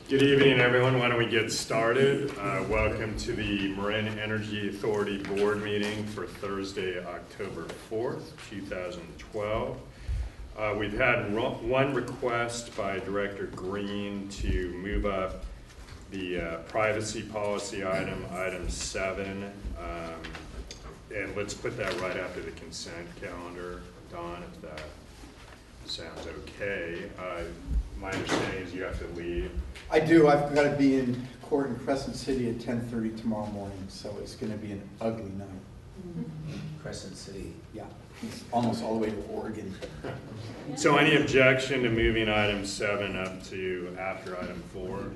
Good evening, everyone. Why don't we get started? Welcome to the Marin Energy Authority Board meeting for Thursday, October 4th, 2012. We've had one request by Director Green to move up the privacy policy item 7, and let's put that right after the consent calendar. Don, if that sounds okay. My understanding is you have to leave. I do. I've got to be in court in Crescent City at 10:30 tomorrow morning, so it's going to be an ugly night. Crescent City. Yeah, it's almost all the way to Oregon. So any objection to moving item 7 up to after item 4?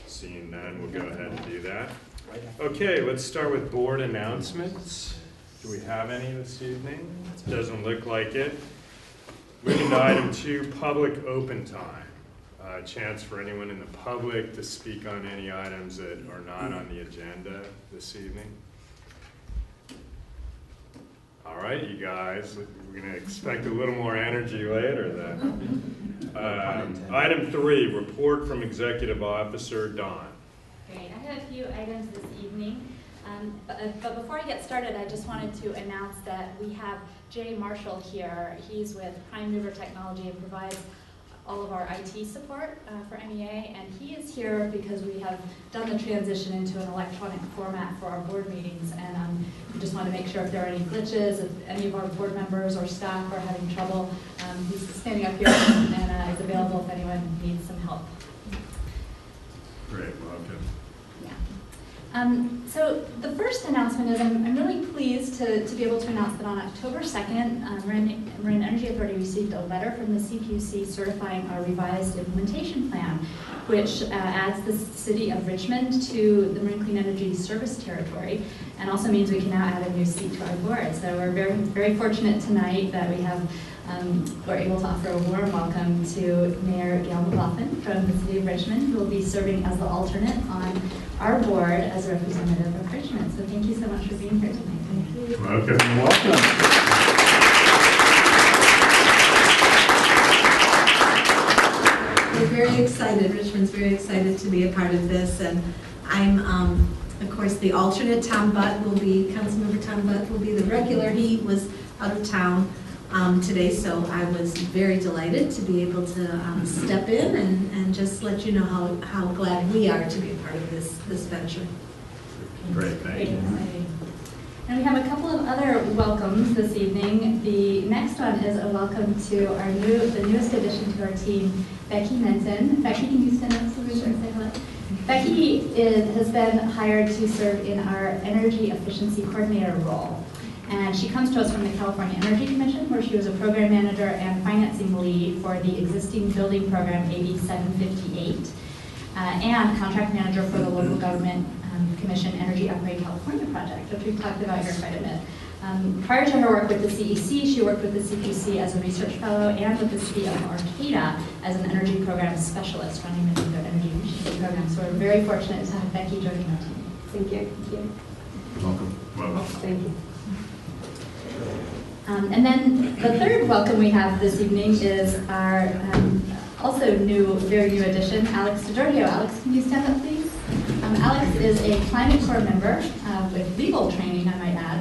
Seeing none, we'll go ahead and do that. Okay, let's start with board announcements. Do we have any this evening? Doesn't look like it. Moving to item 2, public open time. Chance for anyone in the public to speak on any items that are not on the agenda this evening. All right, you guys, we're going to expect a little more energy later then. Item 3, report from Executive Officer Don. Great, I have a few items this evening. But before I get started, I just wanted to announce that we have Jay Marshall here. He's with Prime Mover Technology and provides all of our IT support for MEA, and he is here because we have done the transition into an electronic format for our board meetings, and we just want to make sure if there are any glitches, if any of our board members or staff are having trouble, he's standing up here and is available if anyone needs some help. Great, welcome. So the first announcement is I'm really pleased to be able to announce that on October 2nd, Marin Energy Authority received a letter from the CPUC certifying our revised implementation plan, which adds the city of Richmond to the Marin Clean Energy Service Territory, and also means we can now add a new seat to our board. So we're very, very fortunate tonight that we're able to offer a warm welcome to Mayor Gail McLaughlin from the city of Richmond, who will be serving as the alternate on our board as a representative of Richmond. So thank you so much for being here tonight. Thank you. Welcome. Welcome. We're very excited. Richmond's very excited to be a part of this, and I'm, of course, the alternate. Councilmember Tom Butt will be the regular. He was out of town today, so I was very delighted to be able to step in and just let you know how glad we are to be a part of this venture. Great, thank you. And we have a couple of other welcomes this evening. The next one is a welcome to the newest addition to our team, Becky Minton. Becky, can you stand up so we can say hello? Becky has been hired to serve in our Energy Efficiency Coordinator role. And she comes to us from the California Energy Commission, where she was a program manager and financing lead for the existing building program AB 758, and contract manager for the local government commission Energy Upgrade California project, which we've talked about here quite a bit. Prior to her work with the CEC, she worked with the CPC as a research fellow and with the city of Arcata as an energy program specialist running their energy efficiency program. So we're very fortunate to have Becky joining our team. Thank you. Thank you. Welcome. Welcome. Thank you. And then the third welcome we have this evening is our also very new addition, Alex DiGiorgio. Alex, can you stand up, please? Alex is a Climate Corps member with legal training, I might add,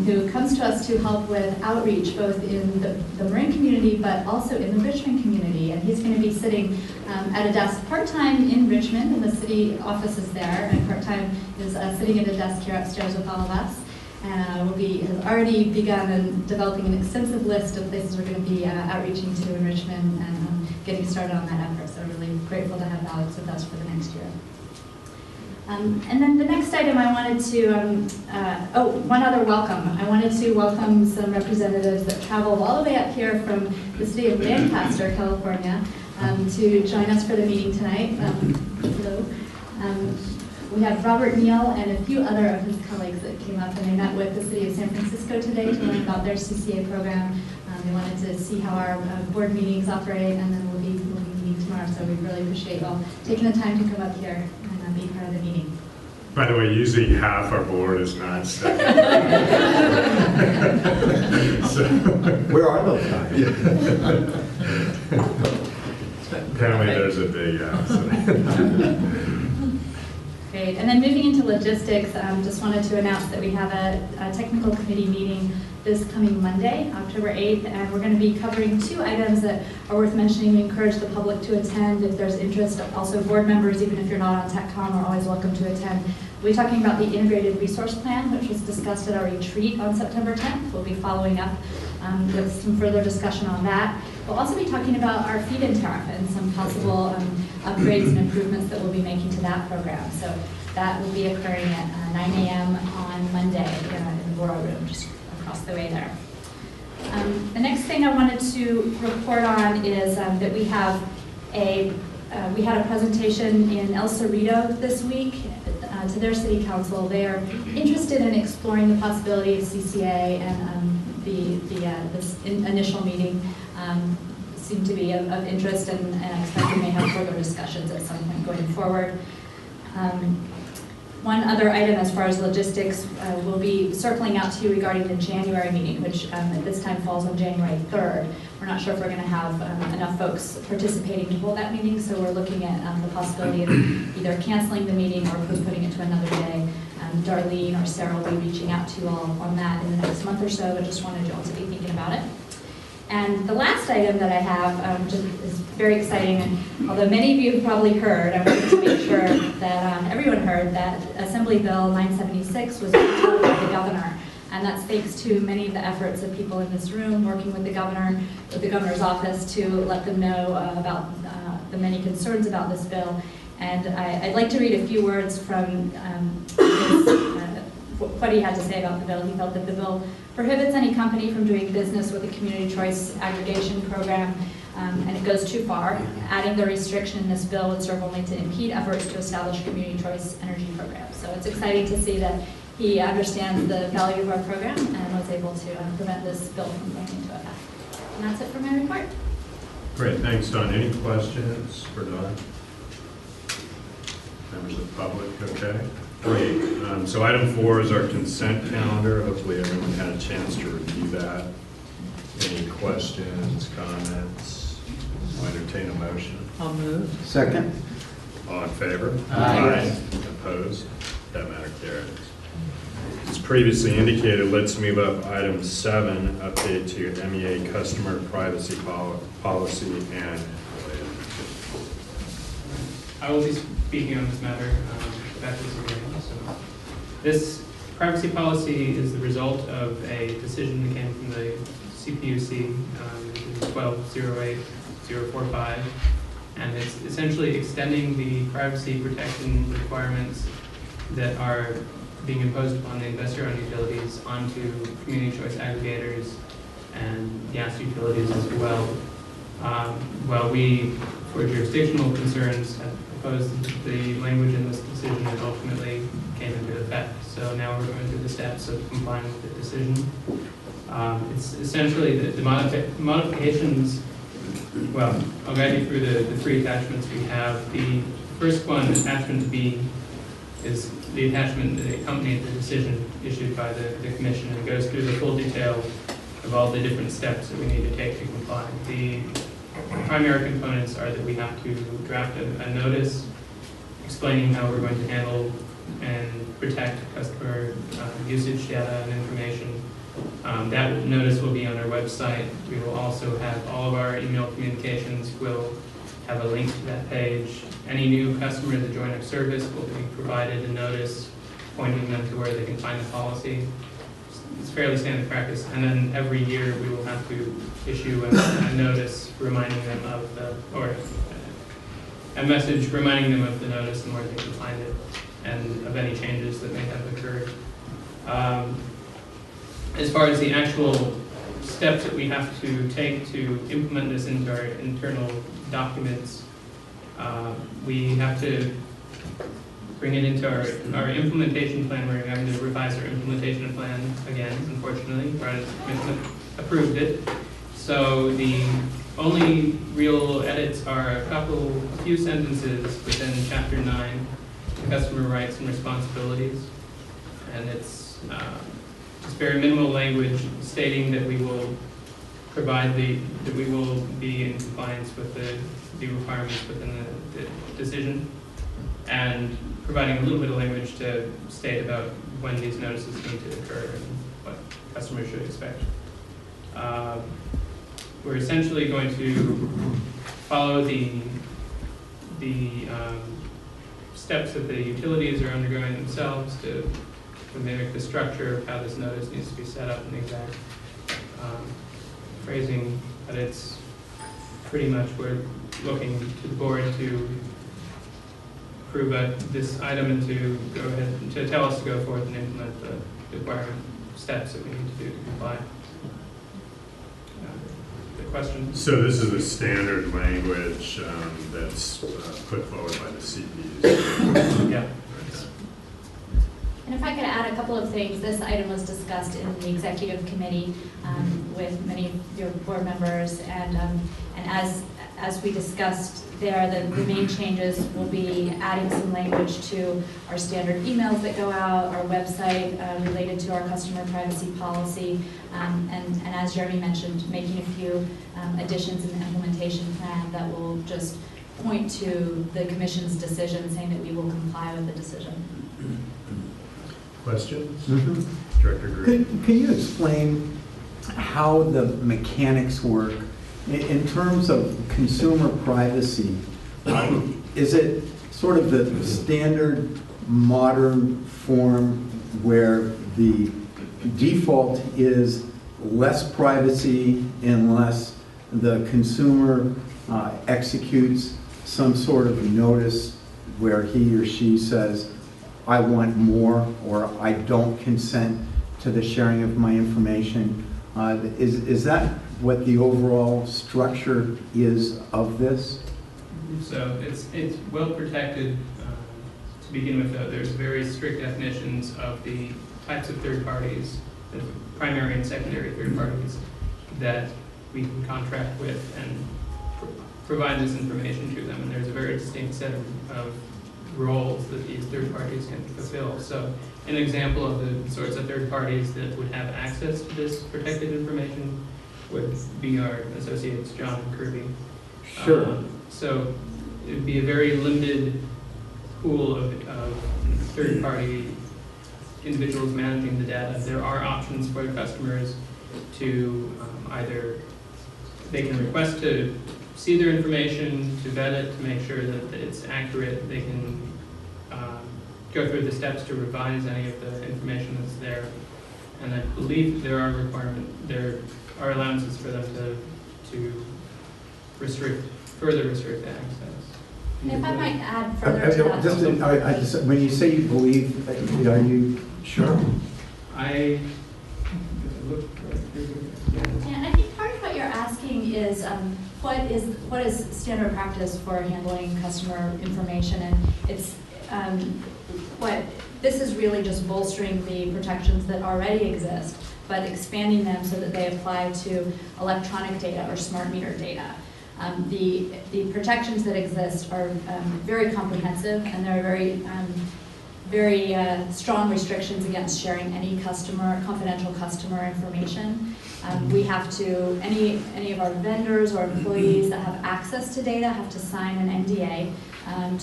who comes to us to help with outreach both in the Marin community but also in the Richmond community. And he's going to be sitting at a desk part-time in Richmond, and the city office is there, and part-time is sitting at a desk here upstairs with all of us. And has already begun developing an extensive list of places we're going to be outreaching to in Richmond and getting started on that effort. So we're really grateful to have Alex with us for the next year. And then the next item I wanted to, one other welcome. I wanted to welcome some representatives that traveled all the way up here from the city of Lancaster, California, to join us for the meeting tonight. Hello. We have Robert Neal and a few other of his colleagues that came up, and they met with the city of San Francisco today to learn about their CCA program. They wanted to see how our board meetings operate, and then we'll be meeting tomorrow. So we really appreciate y'all taking the time to come up here and be part of the meeting. By the way, usually half our board is not second. So, Where are those guys? apparently there's a big house. Great, and then moving into logistics, just wanted to announce that we have a technical committee meeting this coming Monday, October 8th, and we're going to be covering 2 items that are worth mentioning. We encourage the public to attend if there's interest. Also, board members, even if you're not on TechCom, are always welcome to attend. We'll be talking about the Integrated Resource Plan, which was discussed at our retreat on September 10th. We'll be following up with some further discussion on that. We'll also be talking about our feed-in tariff and some possible upgrades and improvements that we'll be making to that program. So that will be occurring at 9 a.m. on Monday in the Borough Room, just across the way there. The next thing I wanted to report on is that we have we had a presentation in El Cerrito this week to their city council. They are interested in exploring the possibility of CCA, and this initial meeting seemed to be of interest, and I expect we may have further discussions at some point going forward. One other item as far as logistics, we'll be circling out to you regarding the January meeting, which at this time falls on January 3rd. We're not sure if we're going to have enough folks participating to hold that meeting, so we're looking at the possibility of either canceling the meeting or postponing it to another day. Darlene or Sarah will be reaching out to you all on that in the next month or so, but just wanted you all to be thinking about it. And the last item that I have, which is very exciting, and although many of you have probably heard, I wanted to make sure that everyone heard that Assembly Bill 976 was vetoed by the governor. And that's thanks to many of the efforts of people in this room working with the governor, with the governor's office, to let them know about the many concerns about this bill. And I'd like to read a few words from what he had to say about the bill. He felt that the bill prohibits any company from doing business with a community choice aggregation program, and it goes too far. Adding the restriction in this bill would serve only to impede efforts to establish community choice energy programs. So it's exciting to see that he understands the value of our program and was able to prevent this bill from going into effect. And that's it for my report. Great, thanks, Don. Any questions for Don? Members of the public, okay? Great. So item 4 is our consent calendar. Hopefully everyone had a chance to review that. Any questions, comments? I'll entertain a motion. I'll move. Second? All in favor? Aye. Opposed? That matter carries. As previously indicated, let's move up item 7, update to MEA customer privacy policy and related. I will be speaking on this matter. This privacy policy is the result of a decision that came from the CPUC, 12-08045, and it's essentially extending the privacy protection requirements that are being imposed upon the investor-owned utilities onto community choice aggregators and gas utilities as well. While we, for jurisdictional concerns, have opposed the language in this decision, that ultimately came into effect. So now we're going through the steps of complying with the decision. It's essentially the modifications. Well, I'll guide you through the 3 attachments we have. The first one, attachment B, is the attachment that accompanied the decision issued by the commission, and goes through the full detail of all the different steps that we need to take to comply. The primary components are that we have to draft a notice explaining how we're going to handle and protect customer usage data and information. That notice will be on our website. We will also have all of our email communications will have a link to that page. Any new customer that join our service will be provided a notice pointing them to where they can find the policy. It's fairly standard practice. And then every year we will have to issue a notice reminding them of a message reminding them of the notice and where they can find it, and of any changes that may have occurred. As far as the actual steps that we have to take to implement this into our internal documents, we have to bring it into our implementation plan. We're having to revise our implementation plan again, unfortunately. Brian approved it. So the only real edits are a few sentences within Chapter 9. customer rights and responsibilities. And it's just very minimal language stating that we will provide that we will be in compliance with the requirements within the decision, and providing a little bit of language to state about when these notices need to occur and what customers should expect. We're essentially going to follow the steps that the utilities are undergoing themselves to mimic the structure of how this notice needs to be set up and the exact phrasing, but it's pretty much we're looking to the board to approve this item and to go ahead and to tell us to go forth and implement the requirement steps that we need to do to comply. The question? So this is the standard language that's put forward by the CPs. Yeah. And if I could add a couple of things, this item was discussed in the executive committee with many of your board members, and as we discussed there, the main changes will be adding some language to our standard emails that go out, our website related to our customer privacy policy, and as Jeremy mentioned, making a few additions in the implementation plan that will just point to the Commission's decision, saying that we will comply with the decision. Questions? Mm-hmm. Director Green. Can you explain how the mechanics work in terms of consumer privacy? Is it sort of the standard modern form where the default is less privacy unless the consumer executes some sort of notice where he or she says, I want more, or I don't consent to the sharing of my information? Is that what the overall structure is of this? So it's well protected to begin with. There's very strict definitions of the types of third parties, the primary and secondary third parties that we can contract with and provide this information to them. And there's a very distinct set of roles that these third parties can fulfill. So an example of the sorts of third parties that would have access to this protected information would be our associates, John and Kirby. Sure. So it would be a very limited pool of third-party individuals managing the data. There are options for customers to either, they can request to see their information, to vet it, to make sure that it's accurate. They can go through the steps to revise any of the information that's there. And I believe there are allowances for them to further restrict access. And if I might add further to that. When you say you believe, are you sure? I looked right through. Yeah, and I think part of what you're asking is what is standard practice for handling customer information, and it's this is really just bolstering the protections that already exist, but expanding them so that they apply to electronic data or smart meter data. The protections that exist are very comprehensive, and there are very strong restrictions against sharing any confidential customer information. We have to, any of our vendors or employees that have access to data have to sign an NDA and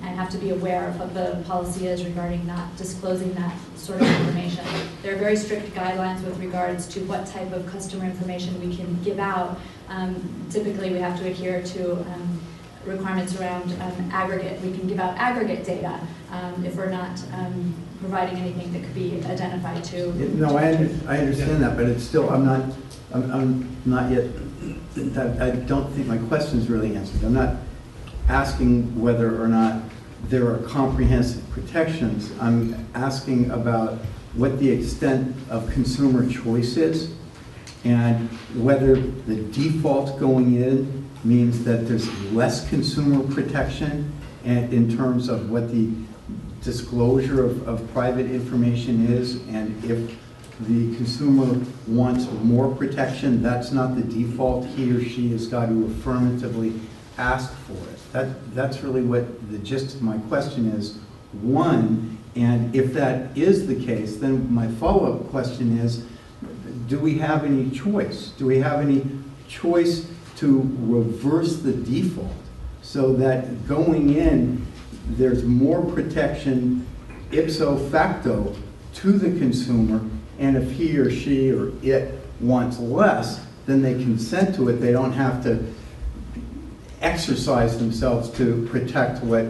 have to be aware of what the policy is regarding not disclosing that sort of information. There are very strict guidelines with regards to what type of customer information we can give out. Typically, we have to adhere to requirements around aggregate. We can give out aggregate data if we're not providing anything that could be identified to. No, I understand that, but it's still, I'm not yet, I don't think my question is really answered. I'm not asking whether or not there are comprehensive protections. I'm asking about what the extent of consumer choice is, and whether the default going in means that there's less consumer protection, and in terms of what the disclosure of private information is, and if the consumer wants more protection, that's not the default. He or she has got to affirmatively ask for it. That's really what the gist of my question is. one? And if that is the case, then my follow-up question is, do we have any choice? Do we have any choice to reverse the default so that going in, there's more protection ipso facto to the consumer, and if he or she or it wants less, then they consent to it. They don't have to exercise themselves to protect what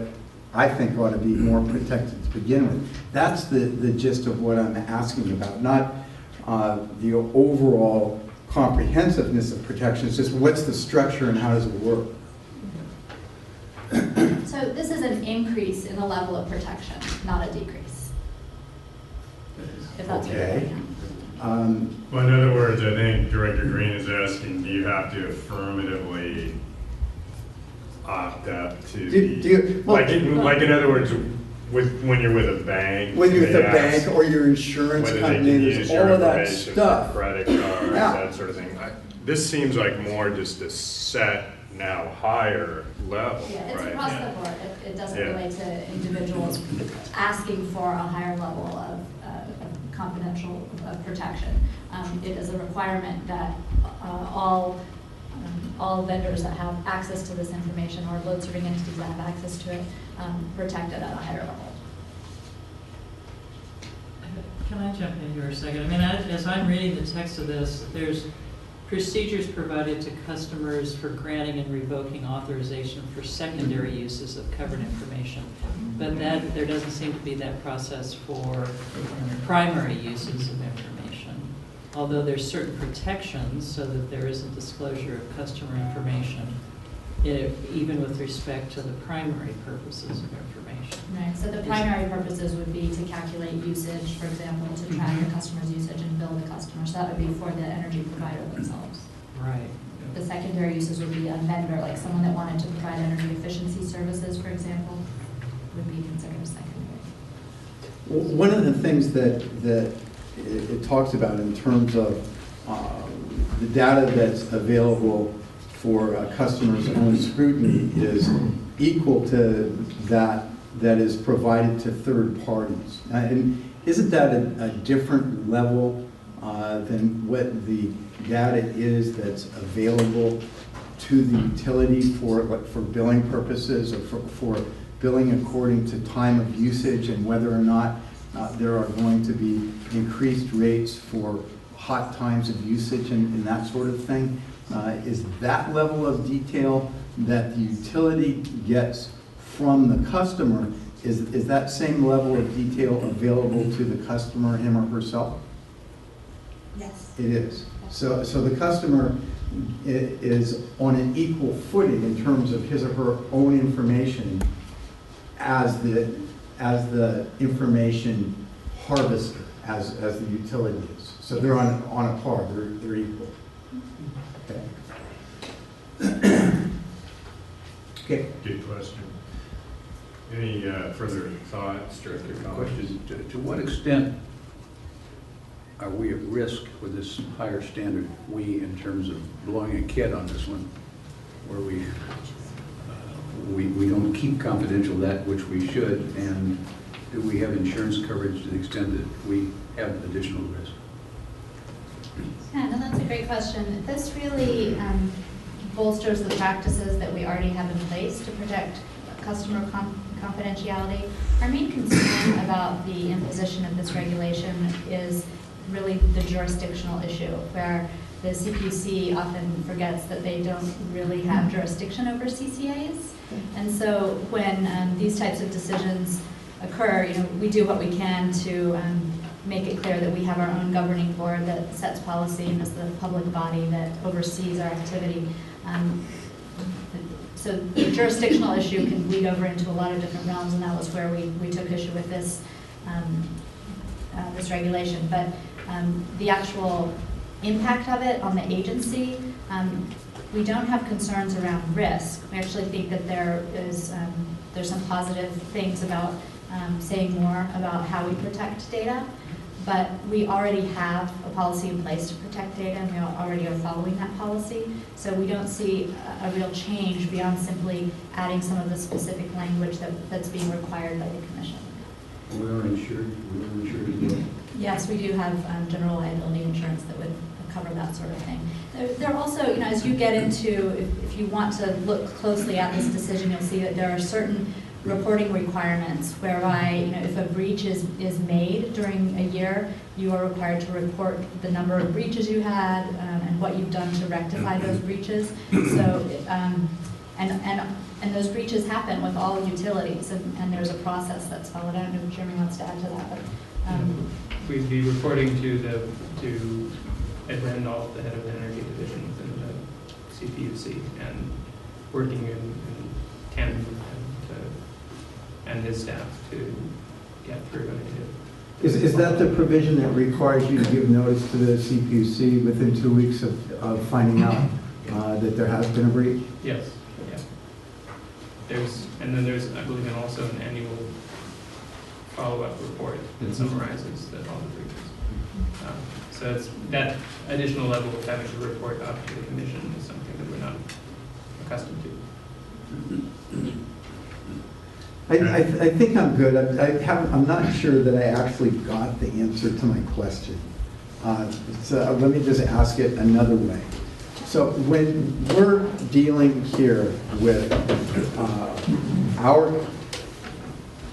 I think ought to be more protected to begin with. That's the gist of what I'm asking about, not the overall comprehensiveness of protection. It's just what's the structure and how does it work? So this is an increase in the level of protection, not a decrease. If that's what you're Okay. getting at. Well, in other words, I think Director Green is asking, do you have to affirmatively opt up to like in other words, when you're with a bank, When you're with they a bank ask or your insurance whether they company, can there's use all your of that information stuff. for credit cards, Yeah. that sort of thing. This seems like more just a set now higher level, Yeah, it's right? across the board. It doesn't Yeah. relate to individuals asking for a higher level of confidential protection. It is a requirement that all vendors that have access to this information or load serving entities that have access to it protect it at a higher level. Can I jump in here a second? I mean, as I'm reading the text of this, there's procedures provided to customers for granting and revoking authorization for secondary uses of covered information. But that there doesn't seem to be that process for primary uses of information. Although there's certain protections so that there isn't disclosure of customer information, even with respect to the primary purposes of information. Right, so the primary purposes would be to calculate usage, for example, to track the customer's usage and bill the customer. So that would be for the energy provider themselves. Right. The secondary uses would be a vendor, like someone that wanted to provide energy efficiency services, for example, would be considered secondary. One of the things that it talks about in terms of the data that's available for customers' own scrutiny is equal to that is provided to third parties. And isn't that a different level than what the data is that's available to the utility for billing purposes or for billing according to time of usage and whether or not there are going to be increased rates for hot times of usage and that sort of thing? Is that level of detail that the utility gets from the customer, is that same level of detail available to the customer, him or herself? Yes. It is. So the customer is on an equal footing in terms of his or her own information as the information harvester, as the utility is. So they're on a par, they're equal. Okay. Okay. Good question. Any further thoughts, Director Collins? Question, to what extent are we at risk with this higher standard, we, in terms of blowing a kid on this one, where we don't keep confidential that which we should, and do we have insurance coverage to the extent that we have additional risk? Yeah, no, that's a great question. This really bolsters the practices that we already have in place to protect customer confidentiality. Our main concern about the imposition of this regulation is really the jurisdictional issue, where the CPUC often forgets that they don't really have jurisdiction over CCAs. And so when these types of decisions occur, we do what we can to make it clear that we have our own governing board that sets policy and is the public body that oversees our activity. So the jurisdictional issue can bleed over into a lot of different realms, and that was where we took issue with this this regulation. But the actual impact of it on the agency, we don't have concerns around risk. We actually think that there's some positive things about saying more about how we protect data. But we already have a policy in place to protect data, and we already are following that policy. So we don't see a real change beyond simply adding some of the specific language that's being required by the Commission. We are insured as well. Yes, we do have general liability insurance that would cover that sort of thing. There are also, as you get into, if you want to look closely at this decision, you'll see that there are certain reporting requirements whereby, if a breach is made during a year, you are required to report the number of breaches you had and what you've done to rectify those breaches. So, and those breaches happen with all utilities, and there's a process that's followed. I don't know if Jeremy wants to add to that, but. We'd be reporting to Ed Randolph, the head of the energy division within the CPUC, and working in tandem with him and his staff to get through it. Is that the provision that requires you to give notice to the CPUC within 2 weeks of finding out that there has been a breach? Yes, yeah. There's, I believe, also an annual follow-up report that summarizes all the breaches. So it's that additional level of having to report up to the commission is something that we're not accustomed to. I think I'm good. I'm not sure that I actually got the answer to my question. So let me just ask it another way. So when we're dealing here with our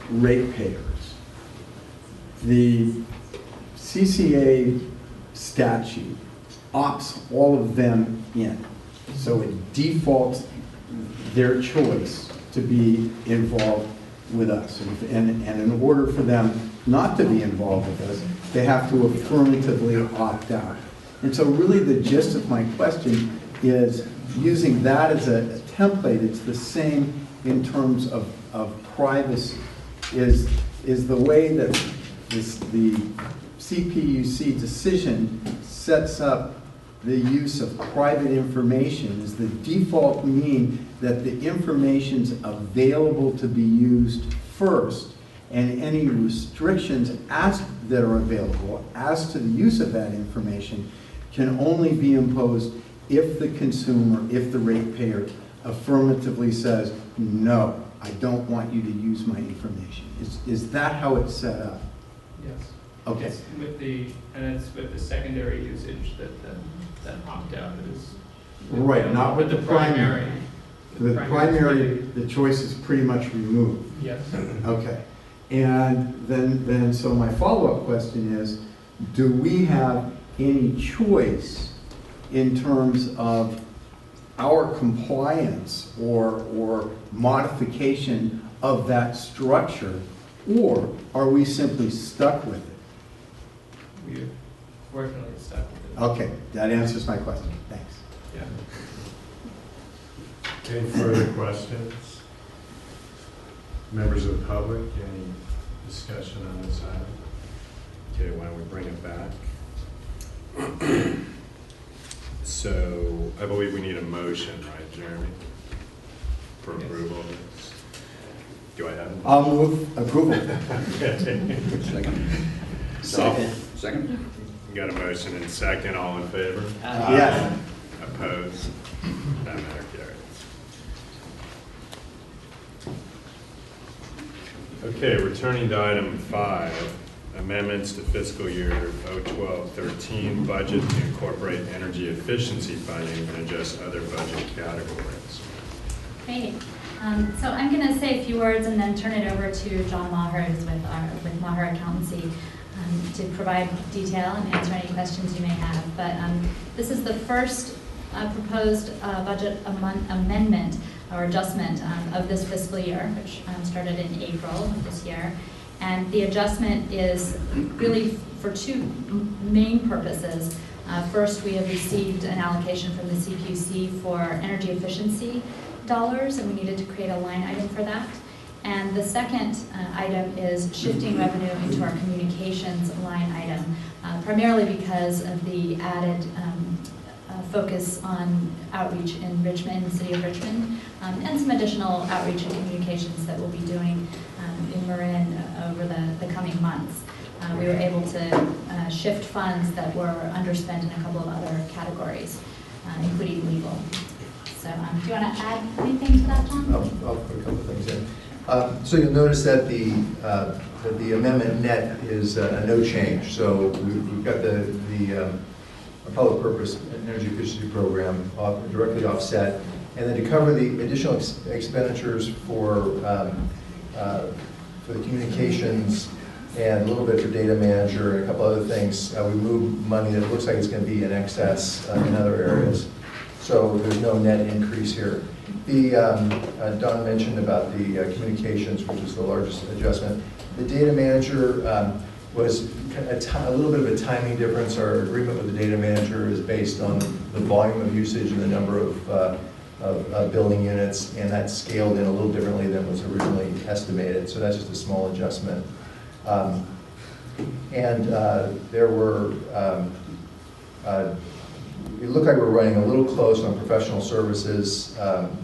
ratepayers, the CCA statute opts all of them in. So it defaults their choice to be involved with us. And in order for them not to be involved with us, they have to affirmatively opt out. And so really the gist of my question is using that as a template. It's the same in terms of privacy. Is the way that the CPUC decision sets up the use of private information, is the default mean that the information's available to be used first, and any restrictions that are available as to the use of that information can only be imposed if the consumer, if the ratepayer affirmatively says, no, I don't want you to use my information. Is that how it's set up? Yes. Okay. It's with the secondary usage that opt-out is. Right, not with the primary. The primary, is the choice is pretty much removed. Yes. Okay. And then so my follow-up question is, do we have any choice in terms of our compliance or modification of that structure, or are we simply stuck with it? We are fortunately stuck with it. Okay, that answers my question. Thanks. Yeah. Any further questions? Members of the public, any discussion on this item? Okay, why don't we bring it back? So I believe we need a motion, right, Jeremy? For approval of this. Do I have it? I'll move approval. Second? We got a motion and second, all in favor? Yes. Opposed? That matter carries. Okay, returning to item 5, amendments to fiscal year 012-13 budget to incorporate energy efficiency funding and adjust other budget categories. Great. So I'm going to say a few words and then turn it over to John Maher, who's with Maher Accountancy, to provide detail and answer any questions you may have. But this is the first proposed budget amendment or adjustment of this fiscal year, which started in April of this year. And the adjustment is really for two main purposes. First, we have received an allocation from the CPUC for energy efficiency dollars, and we needed to create a line item for that. And the second item is shifting revenue into our communications line item, primarily because of the added focus on outreach in Richmond, in the city of Richmond, and some additional outreach and communications that we'll be doing in Marin over the coming months. We were able to shift funds that were underspent in a couple of other categories, including legal. So do you want to add anything to that, John? I'll put a couple of things in. So you'll notice that the amendment net is no change. So we've got the public purpose energy efficiency program directly offset. And then to cover the additional expenditures for the communications and a little bit for data manager and a couple other things, we moved money that looks like it's going to be in excess in other areas. So there's no net increase here. Don mentioned about the communications, which is the largest adjustment. The data manager was a little bit of a timing difference. Our agreement with the data manager is based on the volume of usage and the number of building units, and that's scaled in a little differently than was originally estimated. So that's just a small adjustment. There were, it looked like we were running a little close on professional services,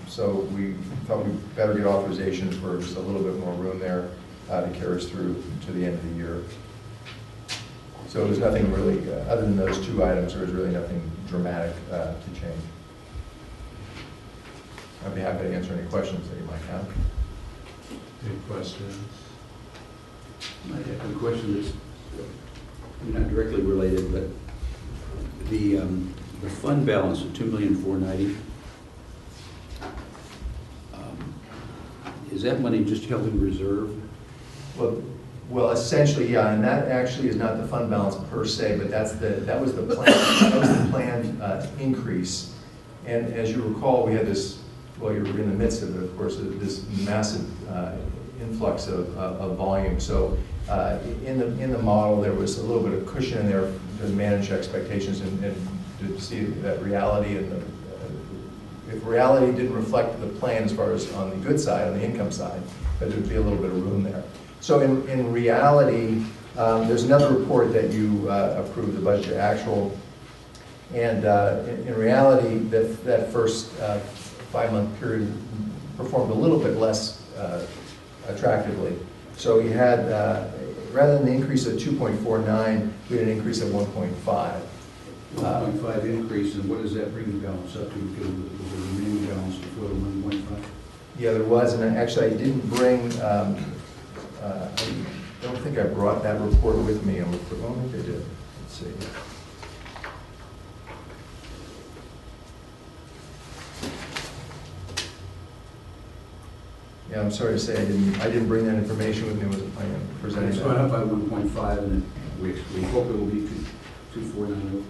so we thought we'd better get authorization for just a little bit more room there to carry us through to the end of the year. So there's nothing really, other than those two items, there's really nothing dramatic to change. I'd be happy to answer any questions that you might have. Any questions? I have a question that's not directly related, but the fund balance of $2,490,000, is that money just held in reserve? Well, essentially, yeah, and that actually is not the fund balance per se, but that was the plan. That was the planned increase. And as you recall, we had this. Well, you were in the midst of it, of course, this massive influx of volume. So in the model, there was a little bit of cushion in there to manage expectations and to see that reality and if reality didn't reflect the plan as far as on the good side, on the income side, but there would be a little bit of room there. So in reality, there's another report that you approved, the budget to actual, and in reality, that first 5-month period performed a little bit less attractively. So you had, rather than the increase of 2.49, we had an increase of 1.5. 1.5 increase, and what does that bring the balance up to? Because it was a remaining balance before the 1.5? Yeah, there was, and actually I didn't bring, I don't think I brought that report with me. I don't think I did. Let's see. Yeah, I'm sorry to say I didn't bring that information with me. Wasn't planning on presenting It's that. gone up by 1.5, and we hope it will be 2,490.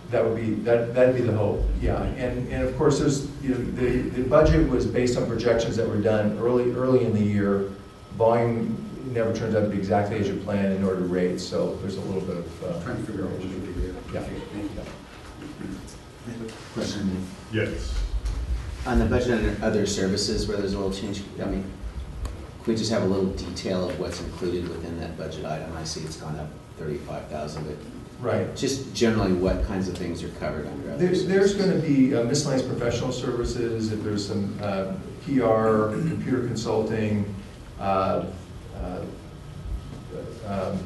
That'd be the hope. Yeah, and of course there's the budget was based on projections that were done early in the year. Volume never turns out to be exactly as you plan in order to rates, so there's a little bit of Trying to figure out what we're going to do. Yeah. Okay, thank you. Question. Yes. On the budget and other services where there's a little change, I mean, can we just have a little detail of what's included within that budget item? I see it's gone up 35,000, but right. just generally what kinds of things are covered under other services? There's going to be miscellaneous professional services. If there's some PR, computer consulting,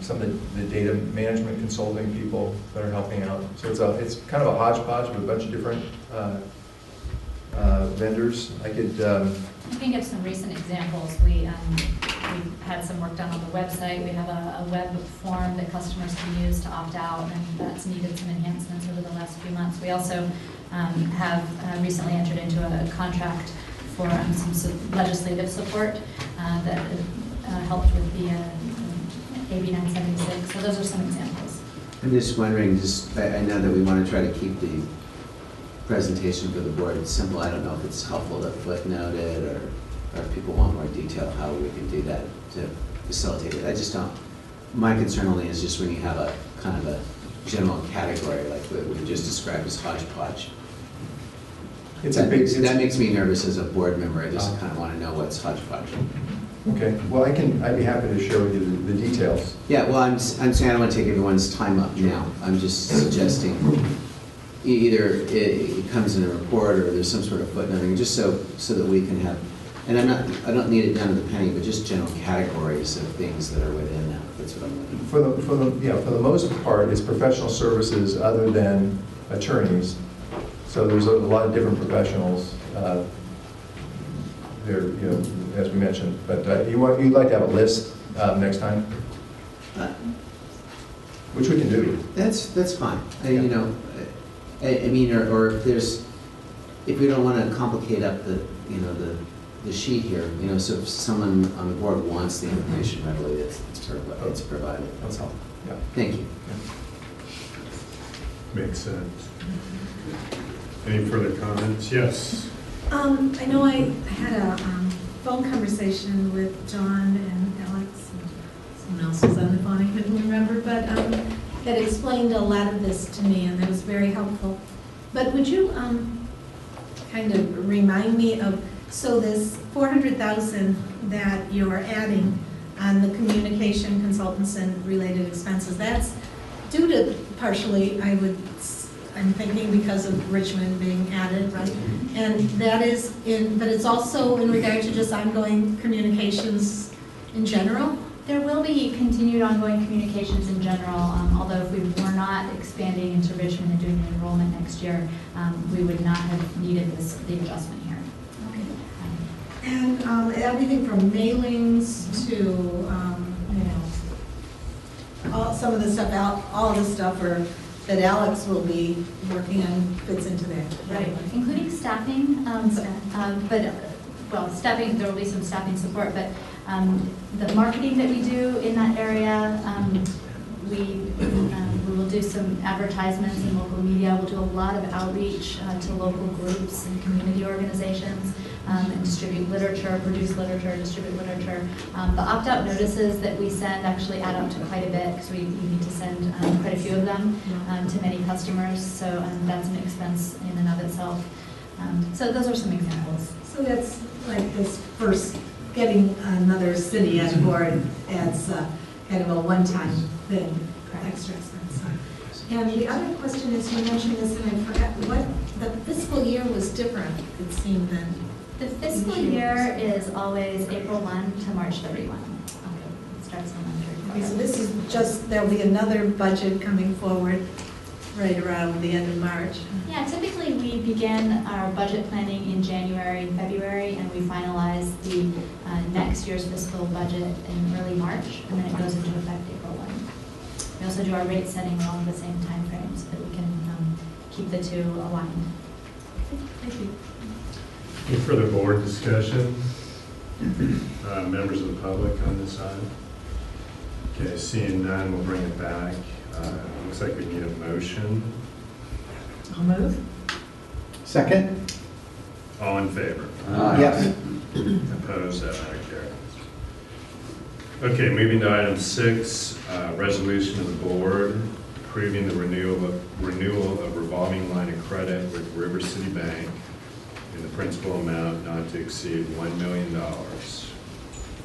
some of the data management consulting people that are helping out. So it's kind of a hodgepodge of a bunch of different vendors. I can give some recent examples. We've had some work done on the website. We have a web form that customers can use to opt out, and that's needed some enhancements over the last few months. We also have recently entered into a contract for some legislative support that helped with the AB 976. So those are some examples. I'm just wondering, I know that we want to try to keep the presentation for the board simple. I don't know if it's helpful to footnote it, or if people want more detail, how we can do that to facilitate it. I just don't. My concern only is just when you have a kind of a general category like what we just described as hodgepodge. That makes me nervous as a board member. I just kind of want to know what's hodgepodge. Okay. Well, I'd be happy to share with you the details. Yeah. Well, I'm saying I don't want to take everyone's time up now. I'm just suggesting either it comes in a report or there's some sort of footnoting, just so that we can have. And I don't need it down to the penny, but just general categories of things that are within that. That's what I'm looking for. For the most part, it's professional services other than attorneys. So there's a lot of different professionals there, you know, as we mentioned. But you'd like to have a list next time, which we can do. That's fine. Yeah. You know, I mean, or if we don't want to complicate up the, you know, the sheet here, you know, so if someone on the board wants the information readily, it's provided. That's all. Yeah. Thank you. Makes sense. Any further comments? Yes. I know I had a phone conversation with John and Alex, and someone else was on the phone, I couldn't remember, but that explained a lot of this to me, and it was very helpful. But would you kind of remind me of, so this 400,000 that you're adding on the communication consultants and related expenses, that's due to partially, I'm thinking because of Richmond being added, right? And that is but it's also in regard to just ongoing communications in general? There will be continued ongoing communications in general, although if we were not expanding into Richmond and doing an enrollment next year, we would not have needed the adjustment here. Okay. And everything from mailings to, you know, some of the stuff, all of the stuff that Alex will be working on fits into that. Right, including staffing, staffing, there will be some staffing support, but the marketing that we do in that area, we will do some advertisements in local media. We'll do a lot of outreach to local groups and community organizations, and distribute literature, produce literature, distribute literature. The opt-out notices that we send actually add up to quite a bit, because we need to send quite a few of them to many customers, so that's an expense in and of itself. So those are some examples. So that's like this first, getting another city on board as kind of a one-time thing, extra expense. And the other question is, you mentioned this and I forgot, what the fiscal year was different, it seemed, than the fiscal year is always April 1 to March 31. It starts in March. Okay, so this is just, there'll be another budget coming forward right around the end of March. Yeah, typically we begin our budget planning in January, February, and we finalize the next year's fiscal budget in early March, and then it goes into effect April 1. We also do our rate setting along the same time frame so that we can keep the two aligned. Thank you. Any further board discussion? Members of the public on this item? Okay, seeing none, we'll bring it back. Looks like we need a motion. I'll move. Second? All in favor? Yes. Opposed? That matter carries. Okay, moving to item 6, resolution of the board approving the renewal of revolving line of credit with River City Bank in the principal amount not to exceed $1 million.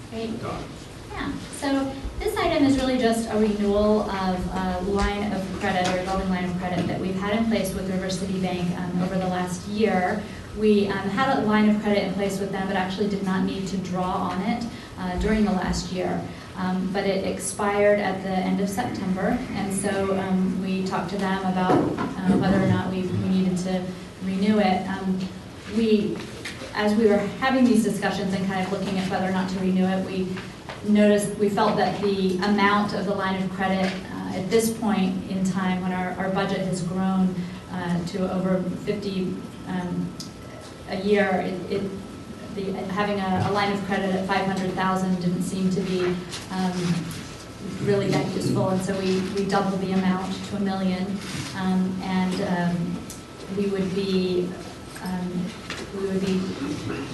Great. Done. Yeah, so this item is really just a renewal of a line of credit, or revolving line of credit that we've had in place with River City Bank over the last year. We had a line of credit in place with them, but actually did not need to draw on it during the last year. But it expired at the end of September, and so we talked to them about whether or not we needed to renew it. As we were having these discussions and kind of looking at whether or not to renew it, we felt that the amount of the line of credit at this point in time, when our budget has grown to over 50 a year, having a line of credit at 500,000 didn't seem to be really that useful, and so we doubled the amount to $1 million, and we would be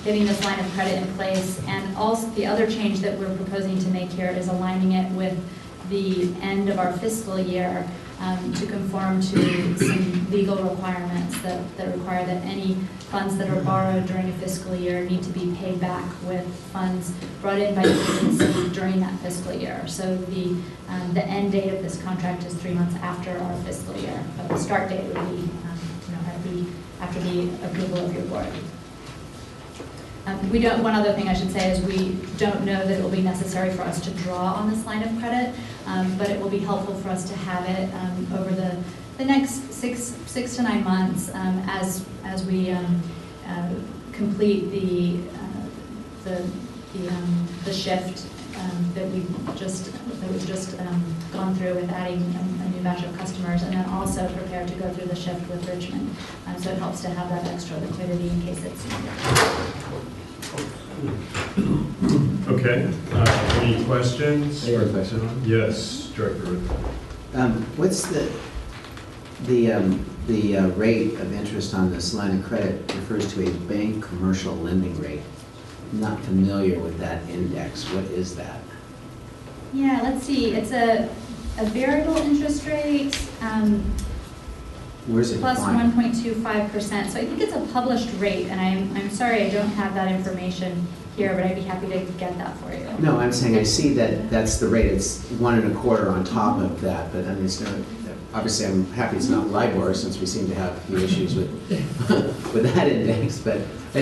getting this line of credit in place. And also the other change that we're proposing to make here is aligning it with the end of our fiscal year to conform to some legal requirements that require that any funds that are borrowed during a fiscal year need to be paid back with funds brought in by the agency during that fiscal year. So the end date of this contract is 3 months after our fiscal year, but the start date would be after the approval of your board. One other thing I should say is we don't know that it will be necessary for us to draw on this line of credit, but it will be helpful for us to have it over the next six to 9 months as we complete the shift that we've just gone through with adding a new batch of customers, and then also prepared to go through the shift with Richmond. So it helps to have that extra liquidity in case it's needed. Okay, any questions? I have a question. Yes, Director Ruth. What's the rate of interest on this line of credit refers to a bank commercial lending rate? I'm not familiar with that index. What is that? Yeah, let's see. It's a variable interest rate Where's it plus defined? 1.25%. So I think it's a published rate, and I'm sorry I don't have that information here, but I'd be happy to get that for you. No, I'm saying I see that that's the rate. It's 1.25 on top of that, but I mean, it's not, obviously I'm happy it's not LIBOR since we seem to have a few issues with with that index, but I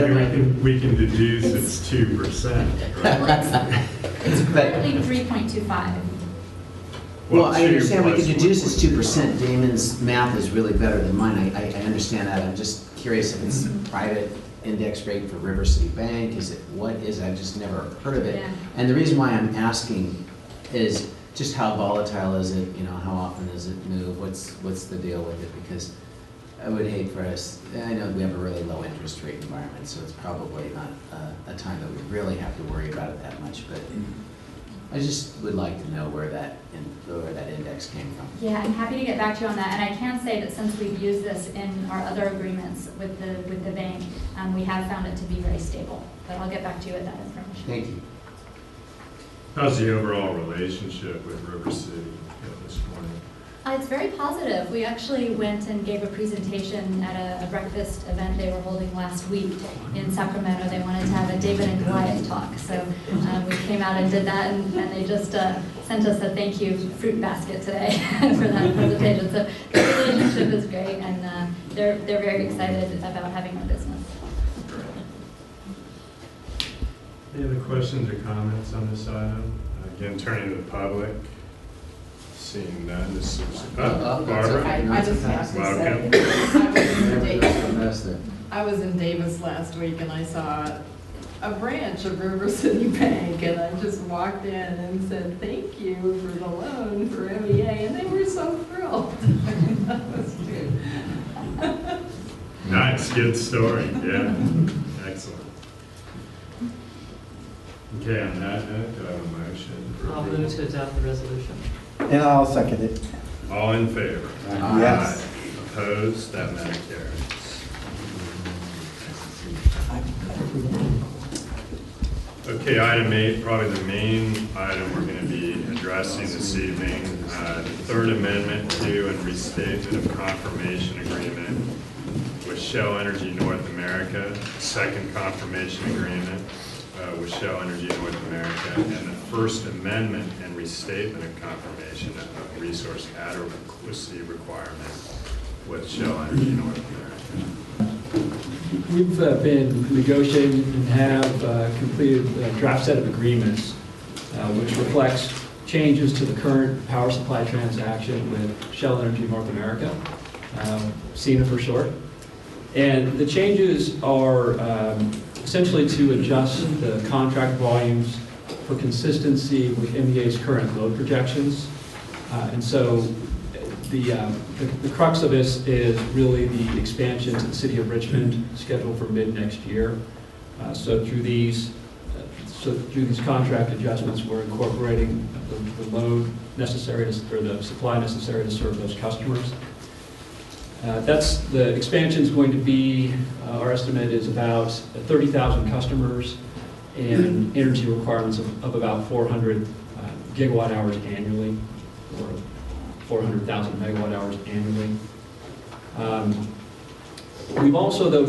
don't know. We can deduce it's 2%. Well, Right? it's currently 3.25. Well, I 2 understand we plus can deduce it's 1.25. 2%. Damon's math is really better than mine. I understand that. I'm just curious if it's a private index rate for River City Bank. Is it, what is it? I've just never heard of it. Yeah. And the reason why I'm asking is just how volatile is it? You know, how often does it move? What's the deal with it? Because I would hate for us, I know we have a really low interest rate environment, so it's probably not a time that we really have to worry about it that much, but I just would like to know where that index came from. Yeah, I'm happy to get back to you on that. And I can say that since we've used this in our other agreements with the bank, we have found it to be very stable. But I'll get back to you with that information. Thank you. How's the overall relationship with River City this morning? It's very positive. We actually went and gave a presentation at a breakfast event they were holding last week in Sacramento. They wanted to have a David and Goliath talk. So we came out and did that, and they just sent us a thank you fruit basket today for that presentation. So the relationship is great, and they're very excited about having our business. Any other questions or comments on this item? Again, turning to the public. Seeing none, this is, Barbara? okay. I just have to Welcome. say, I was in Davis last week and I saw a branch of River City Bank, and I just walked in and said, thank you for the loan for MEA, and they were so thrilled. That was good. Nice, good story, yeah, excellent. Okay, on that note, do I have a motion? for I'll approval? move to adopt the resolution. And I'll second it. All in favor? Yes. Aye. Opposed? That matter carries. Okay, item 8, probably the main item we're going to be addressing this evening. The third amendment to and restatement of confirmation agreement with Shell Energy North America, second confirmation agreement with Shell Energy North America, and the first amendment and restatement of confirmation of resource adequacy requirement with Shell Energy North America. We've been negotiating and have completed a draft set of agreements which reflects changes to the current power supply transaction with Shell Energy North America, SENA for short. And the changes are essentially to adjust the contract volumes for consistency with MEA's current load projections. And so the crux of this is really the expansion to the city of Richmond scheduled for mid next year. So through these contract adjustments, we're incorporating the load necessary or the supply necessary to serve those customers. The expansion is going to be, our estimate is about 30,000 customers and energy requirements of about 400 gigawatt hours annually, or 400,000 megawatt hours annually. We've also, though,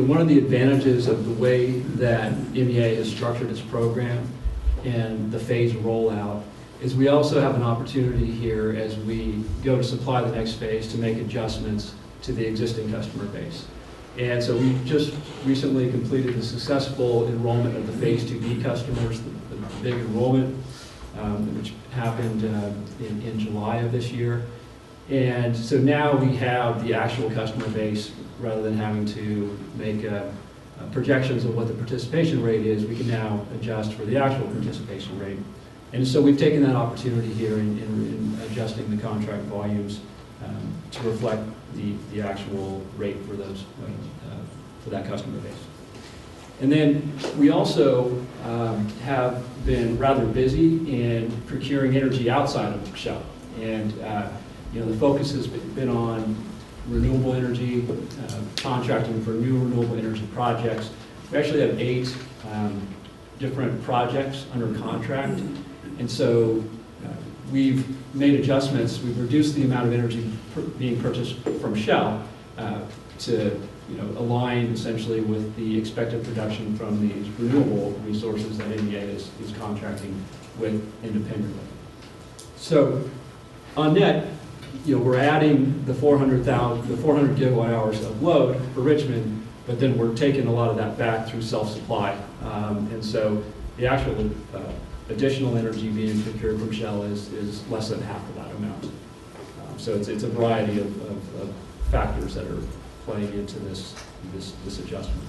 one of the advantages of the way that MEA has structured its program and the phase rollout is we also have an opportunity here as we go to supply the next phase to make adjustments to the existing customer base. And so we just recently completed the successful enrollment of the Phase 2B customers, the big enrollment, which happened in July of this year. And so now we have the actual customer base rather than having to make projections of what the participation rate is, we can now adjust for the actual participation rate. And so we've taken that opportunity here in adjusting the contract volumes to reflect the actual rate for those for that customer base. And then we also have been rather busy in procuring energy outside of Shell. And the focus has been on renewable energy, contracting for new renewable energy projects. We actually have 8 different projects under contract. And so we've made adjustments. We've reduced the amount of energy being purchased from Shell to align essentially with the expected production from these renewable resources that MEA is contracting with independently. So on net, we're adding the 400 gigawatt hours of load for Richmond, but then we're taking a lot of that back through self-supply. And so the actual additional energy being procured from Shell is less than half of that amount. So it's a variety of factors that are playing into this adjustment.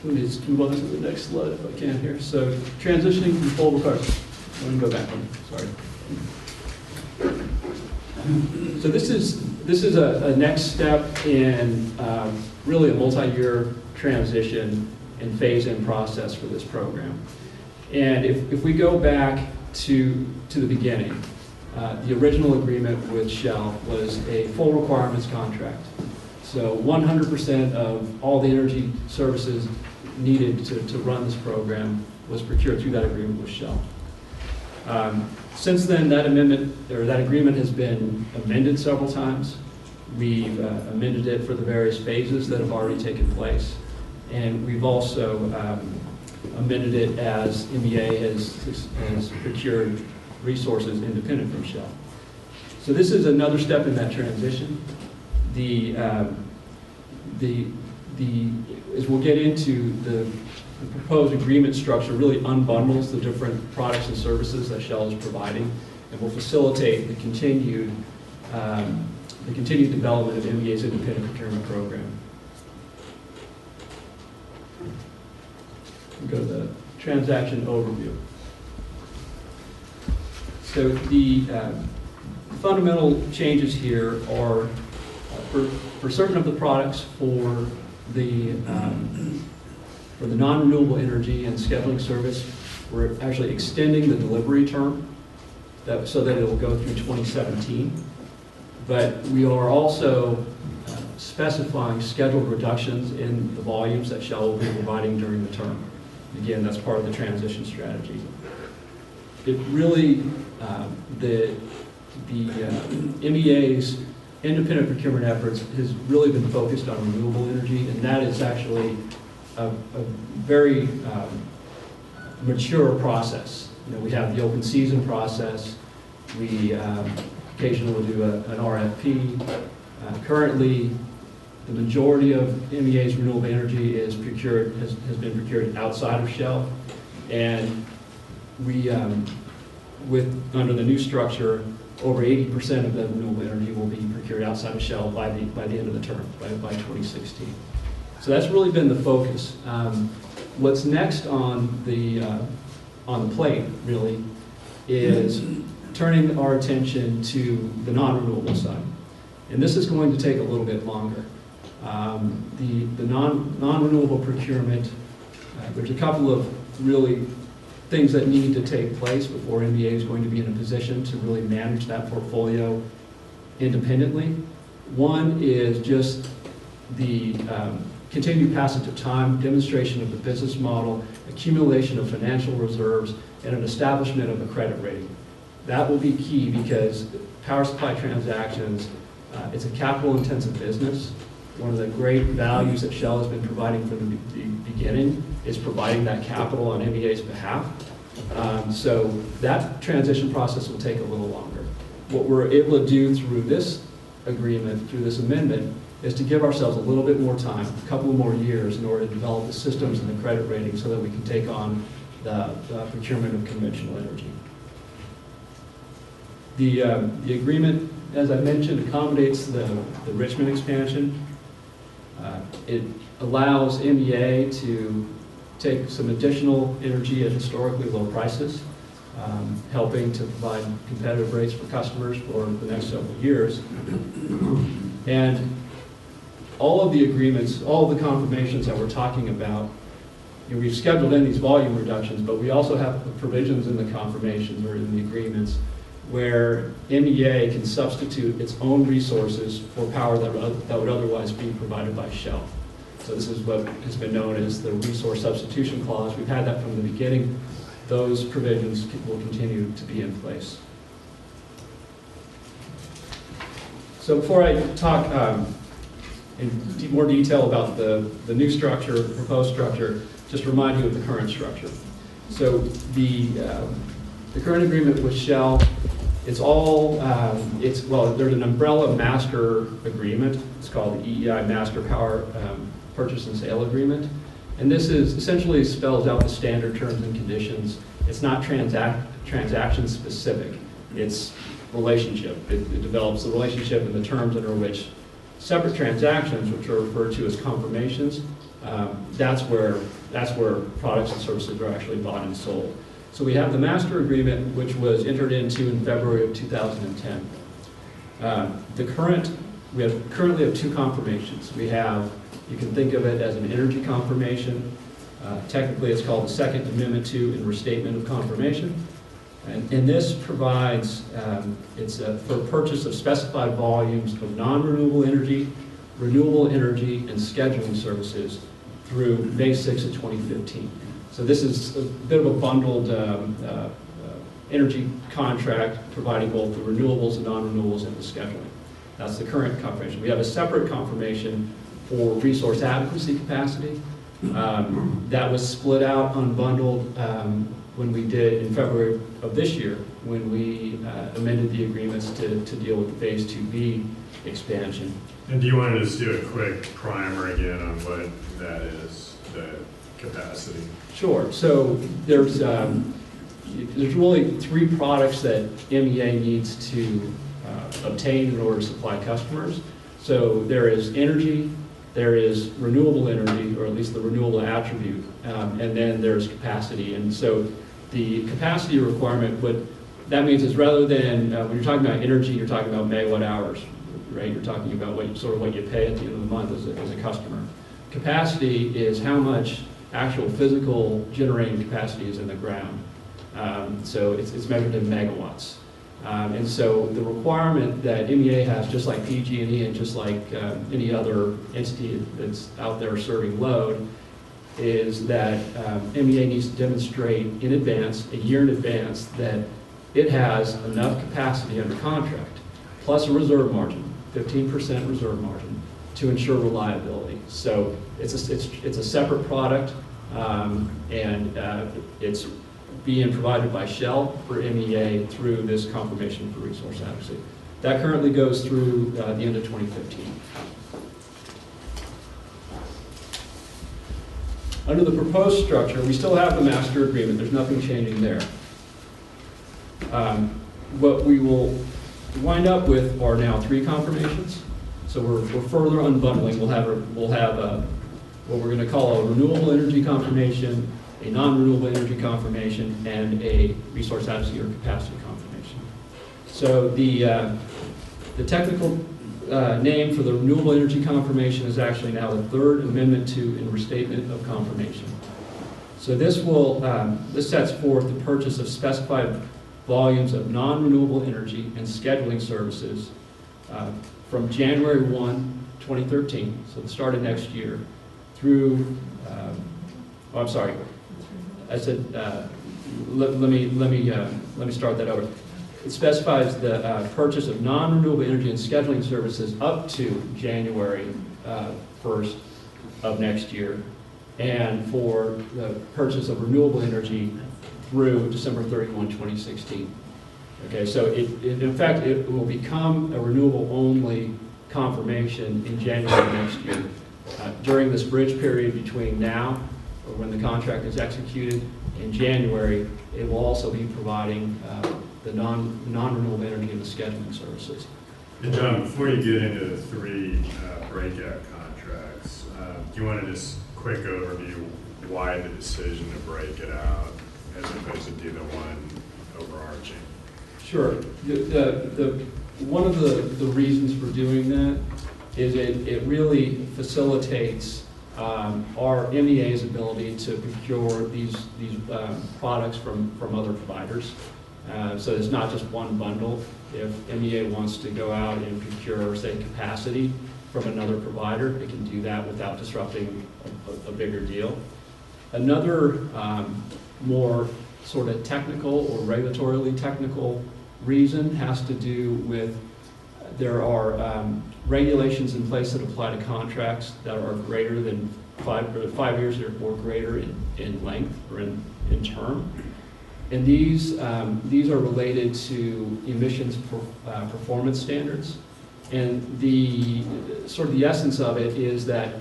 Let me just move on to the next slide if I can here. So transitioning from full requirements. Let me go back one. Sorry. So this is a next step in really a multi-year transition and phase-in process for this program. And if we go back to the beginning, the original agreement with Shell was a full requirements contract. So 100% of all the energy services needed to run this program was procured through that agreement with Shell. Since then, that agreement has been amended several times. We've amended it for the various phases that have already taken place. And we've also amended it as MEA has procured resources independent from Shell. So this is another step in that transition. As we'll get into, the proposed agreement structure really unbundles the different products and services that Shell is providing and will facilitate the continued development of MEA's independent procurement program. We'll go to the transaction overview. So the fundamental changes here are for certain of the products for the non-renewable energy and scheduling service, we're actually extending the delivery term so that it will go through 2017. But we are also specifying scheduled reductions in the volumes that Shell will be providing during the term. Again, that's part of the transition strategy. It really, the MEA's independent procurement efforts has really been focused on renewable energy, and that is actually a very mature process. We have the open season process. We occasionally will do an RFP. Currently, the majority of MEA's renewable energy is procured, has been procured outside of Shell, and we, under the new structure, over 80% of the renewable energy will be procured outside of Shell by the end of the term, by 2016. So that's really been the focus. What's next on the plate, really, is turning our attention to the non-renewable side. And this is going to take a little bit longer. The non-renewable procurement, there's a couple of really things that need to take place before MEA is going to be in a position to really manage that portfolio independently. One is just the continued passage of time, demonstration of the business model, accumulation of financial reserves, and an establishment of a credit rating. That will be key because power supply transactions, it's a capital-intensive business. One of the great values that Shell has been providing from the beginning is providing that capital on MEA's behalf. So that transition process will take a little longer. What we're able to do through this agreement, through this amendment, is to give ourselves a little bit more time, a couple of more years, in order to develop the systems and the credit rating so that we can take on the procurement of conventional energy. The agreement, as I mentioned, accommodates the Richmond expansion. It allows MEA to take some additional energy at historically low prices, helping to provide competitive rates for customers for the next several years. And all of the agreements, all of the confirmations that we're talking about, we've scheduled in these volume reductions, but we also have provisions in the confirmations or in the agreements where MEA can substitute its own resources for power that would otherwise be provided by Shell. So this is what has been known as the resource substitution clause. We've had that from the beginning. Those provisions will continue to be in place. So before I talk in more detail about the new structure, the proposed structure, just remind you of the current structure. So the current agreement with Shell, it's all, well, there's an umbrella master agreement. It's called the EEI Master Power Purchase and Sale Agreement. And this is essentially spells out the standard terms and conditions. It's not transaction specific. It's relationship. It develops the relationship and the terms under which separate transactions, which are referred to as confirmations, that's where products and services are actually bought and sold. So we have the master agreement, which was entered into in February of 2010. We currently have two confirmations. We have, you can think of it as an energy confirmation. Technically, it's called the Second Amendment to and Restatement of Confirmation. And this provides, it's for purchase of specified volumes of non-renewable energy, renewable energy, and scheduling services through May 6 of 2015. So this is a bit of a bundled energy contract providing both the renewables and non-renewables and the scheduling. That's the current confirmation. We have a separate confirmation for resource adequacy capacity. That was split out, unbundled, when we did in February of this year, when we amended the agreements to deal with the Phase 2B expansion. And do you want to just do a quick primer again on what that is, the capacity? Sure. So there's really three products that MEA needs to obtain in order to supply customers. So there is energy, there is renewable energy, or at least the renewable attribute, and then there's capacity. And so the capacity requirement, what that means is rather than, when you're talking about energy, you're talking about megawatt hours, right? You're talking about what you pay at the end of the month as a customer. Capacity is how much actual physical generating capacity is in the ground. So it's measured in megawatts. And so the requirement that MEA has, just like PG&E and just like any other entity that's out there serving load, is that MEA needs to demonstrate in advance, a year in advance, that it has enough capacity under contract, plus a reserve margin, 15% reserve margin, to ensure reliability. So it's a separate product, and it's being provided by Shell for MEA through this confirmation for resource adequacy. That currently goes through the end of 2015. Under the proposed structure, we still have the master agreement. There's nothing changing there. What we will wind up with are now three confirmations. So we're further unbundling. We'll have what we're going to call a renewable energy confirmation, a non-renewable energy confirmation, and a resource adequacy or capacity confirmation. So the technical name for the renewable energy confirmation is actually now the Third Amendment to and Restatement of Confirmation. So this sets forth the purchase of specified volumes of non-renewable energy and scheduling services from January 1, 2013, so the start of next year, through, I'm sorry, I said, let me start that over. It specifies the purchase of non-renewable energy and scheduling services up to January 1st of next year, and for the purchase of renewable energy through December 31, 2016. Okay, so in fact, it will become a renewable-only confirmation in January next year. During this bridge period between now, or when the contract is executed, in January, it will also be providing the non-renewable energy and the scheduling services. And John, before you get into the three breakout contracts, do you want to just quick overview why the decision to break it out as opposed to do the one overarching? Sure. One of the reasons for doing that is it really facilitates our MEA's ability to procure these products from other providers. So it's not just one bundle. If MEA wants to go out and procure, say, capacity from another provider, it can do that without disrupting a bigger deal. Another more sort of technical or regulatorily technical reason has to do with there are regulations in place that apply to contracts that are greater than 5 years or greater in length or in term. And these are related to emissions performance standards. And the sort of the essence of it is that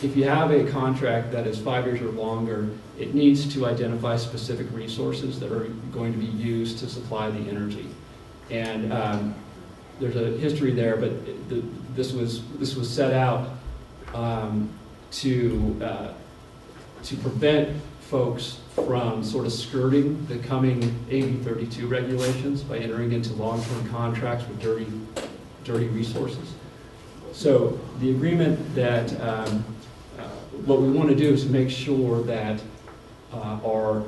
if you have a contract that is 5 years or longer, it needs to identify specific resources that are going to be used to supply the energy. And there's a history there, but this was set out to prevent folks from sort of skirting the coming AB 32 regulations by entering into long-term contracts with dirty resources. So the agreement that what we want to do is make sure that our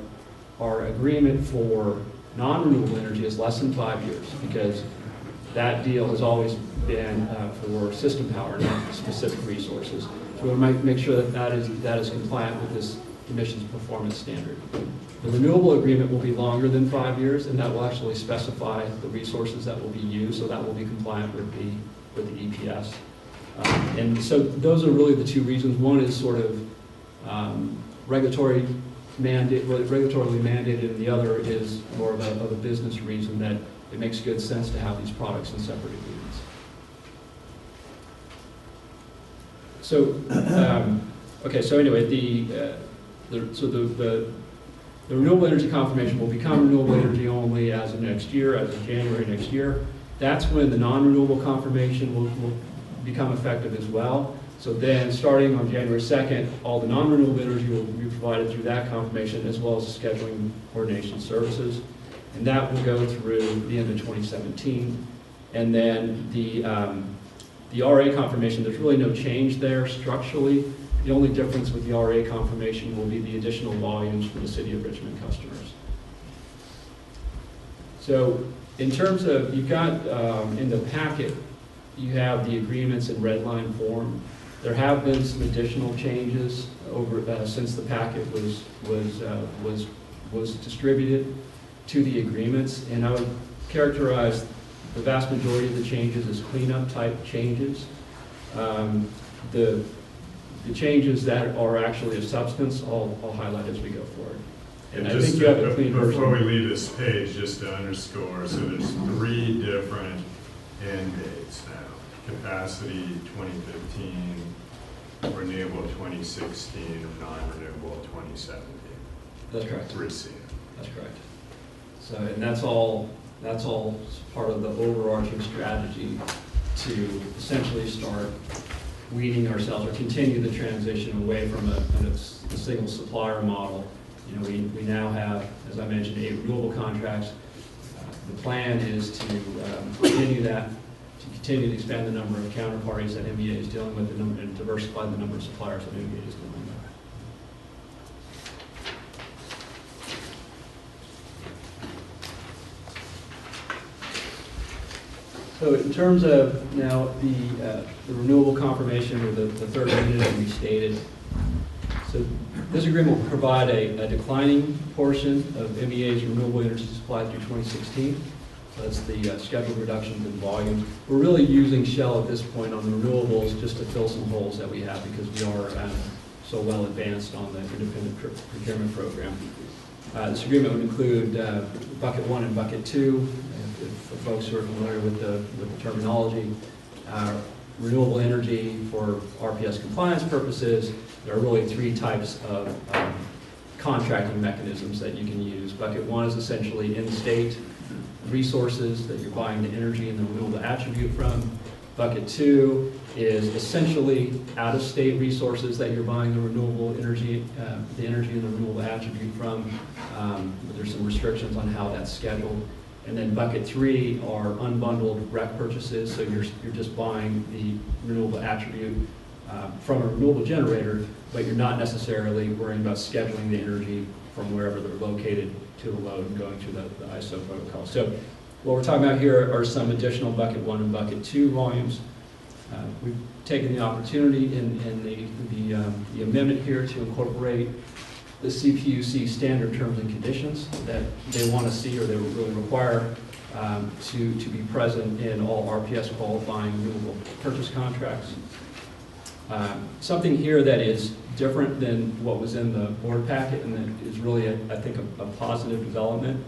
agreement for non-renewable energy is less than 5 years, because that deal has always been for system power, not specific resources. So we want to make sure that that is compliant with this emissions performance standard. The renewable agreement will be longer than 5 years, and that will actually specify the resources that will be used, so that will be compliant with the EPS. And so those are really the two reasons. One is sort of regulatorily mandated, and the other is more of a business reason that it makes good sense to have these products in separate agreements. So, okay, so anyway, the renewable energy confirmation will become renewable energy only as of next year, as of January next year. That's when the non-renewable confirmation will become effective as well. So then, starting on January 2nd, all the non-renewable energy will be provided through that confirmation, as well as the scheduling coordination services. And that will go through the end of 2017. And then the RA confirmation, there's really no change there structurally. The only difference with the RA confirmation will be the additional volumes for the City of Richmond customers. So in terms of, you've got in the packet, you have the agreements in red line form. There have been some additional changes over since the packet was distributed to the agreements, and I would characterize the vast majority of the changes as cleanup type changes. The changes that are actually of substance, I'll highlight as we go forward. And I think you have a clean version. Before we leave this page, just to underscore, so there's 3 different end dates now. Capacity 2015, renewable 2016, non-renewable 2017. That's correct. 3C. That's correct. So, and that's all part of the overarching strategy to essentially start weeding ourselves or continue the transition away from a single supplier model. You know, we now have, as I mentioned, 8 renewable contracts. The plan is to continue that, to continue to expand the number of counterparties that MEA is dealing with and diversify the number of suppliers that MEA is dealing with. So in terms of now the renewable confirmation, or the third unit that we stated, so this agreement will provide a declining portion of MEA's renewable energy supply through 2016. So that's the scheduled reductions in volume. We're really using Shell at this point on the renewables just to fill some holes that we have, because we are so well advanced on the independent procurement program. This agreement would include bucket 1 and bucket 2. For folks who are familiar with the terminology, renewable energy for RPS compliance purposes, there are really 3 types of contracting mechanisms that you can use. Bucket 1 is essentially in-state resources that you're buying the energy and the renewable attribute from. Bucket 2 is essentially out-of-state resources that you're buying the renewable energy, the energy and the renewable attribute from. But there's some restrictions on how that's scheduled. And then bucket 3 are unbundled REC purchases, so you're just buying the renewable attribute from a renewable generator, but you're not necessarily worrying about scheduling the energy from wherever they're located to the load and going through the ISO protocol. So what we're talking about here are some additional bucket 1 and bucket 2 volumes. We've taken the opportunity in the amendment here to incorporate the CPUC standard terms and conditions that they want to see, or they really require to be present in all RPS qualifying renewable purchase contracts. Something here that is different than what was in the board packet, and that is really, I think, a positive development,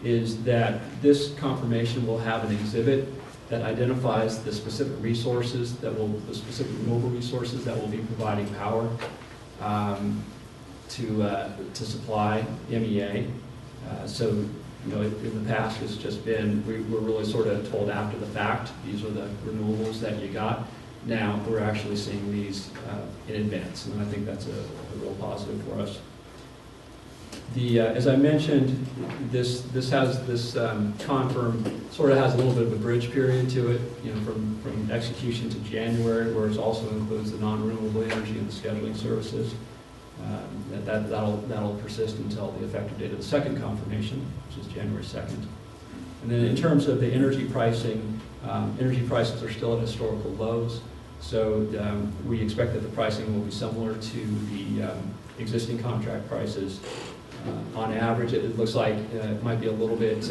is that this confirmation will have an exhibit that identifies the specific resources the specific renewable resources that will be providing power to supply MEA. So, you know, in the past, it's just been, we're really sort of told after the fact, these are the renewables that you got. Now, we're actually seeing these in advance, and I think that's a real positive for us. As I mentioned, this confirm sort of has a little bit of a bridge period to it, you know, from execution to January, where it also includes the non-renewable energy and the scheduling services. That'll persist until the effective date of the second confirmation, which is January 2nd. And then in terms of the energy pricing, energy prices are still at historical lows, so we expect that the pricing will be similar to the existing contract prices. On average, it looks like it might be a little bit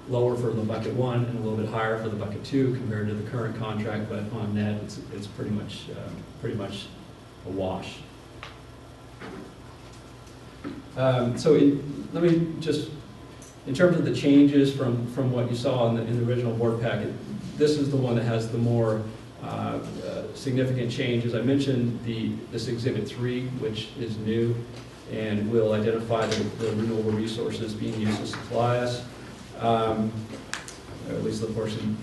lower for the bucket 1 and a little bit higher for the bucket 2 compared to the current contract, but on net, it's pretty much a wash. Let me just, in terms of the changes from what you saw in the original board packet, this is the one that has the more significant changes. I mentioned this Exhibit 3, which is new, and will identify the renewable resources being used to supply us, or at least the portion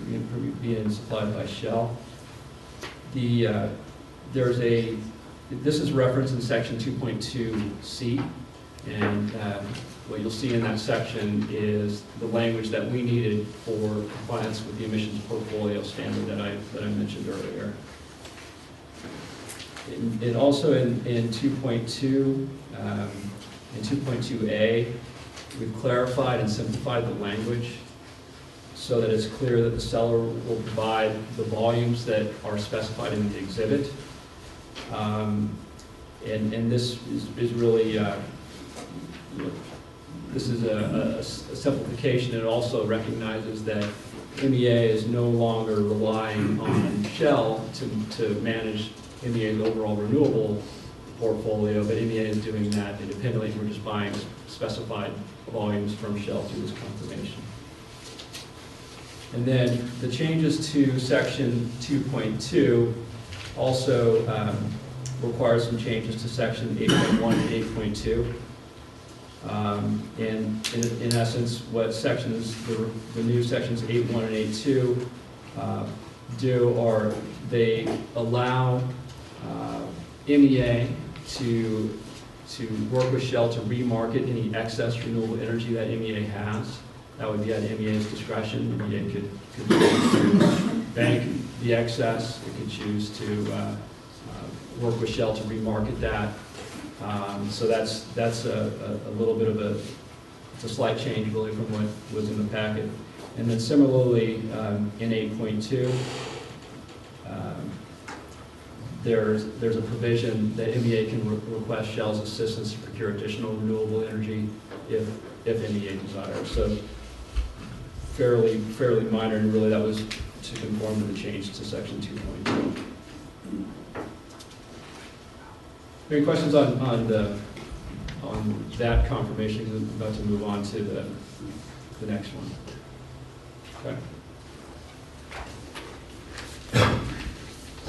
being supplied by Shell. This is referenced in section 2.2C, and what you'll see in that section is the language that we needed for compliance with the emissions portfolio standard that I mentioned earlier. And also in 2.2, in 2.2A, we've clarified and simplified the language so that it's clear that the seller will provide the volumes that are specified in the exhibit. And this is really, this is a simplification. It also recognizes that MEA is no longer relying on Shell to manage MEA's overall renewable portfolio, but MEA is doing that independently. We're just buying specified volumes from Shell through this confirmation. And then the changes to section 2.2 also require some changes to section 8.1 and 8.2. And in essence, what sections, the new sections 8.1 and 8.2 do are they allow MEA to work with Shell to remarket any excess renewable energy that MEA has. That would be at MEA's discretion. MEA could choose to bank the excess. It could choose to work with Shell to remarket that. So that's a little bit of it's a slight change really from what was in the packet. And then similarly in 8.2, there's a provision that MEA can request Shell's assistance to procure additional renewable energy if MEA desires. So fairly minor, and really that was to conform to the change to section 2.2. Any questions on that confirmation? Because I'm about to move on to the next one. Okay.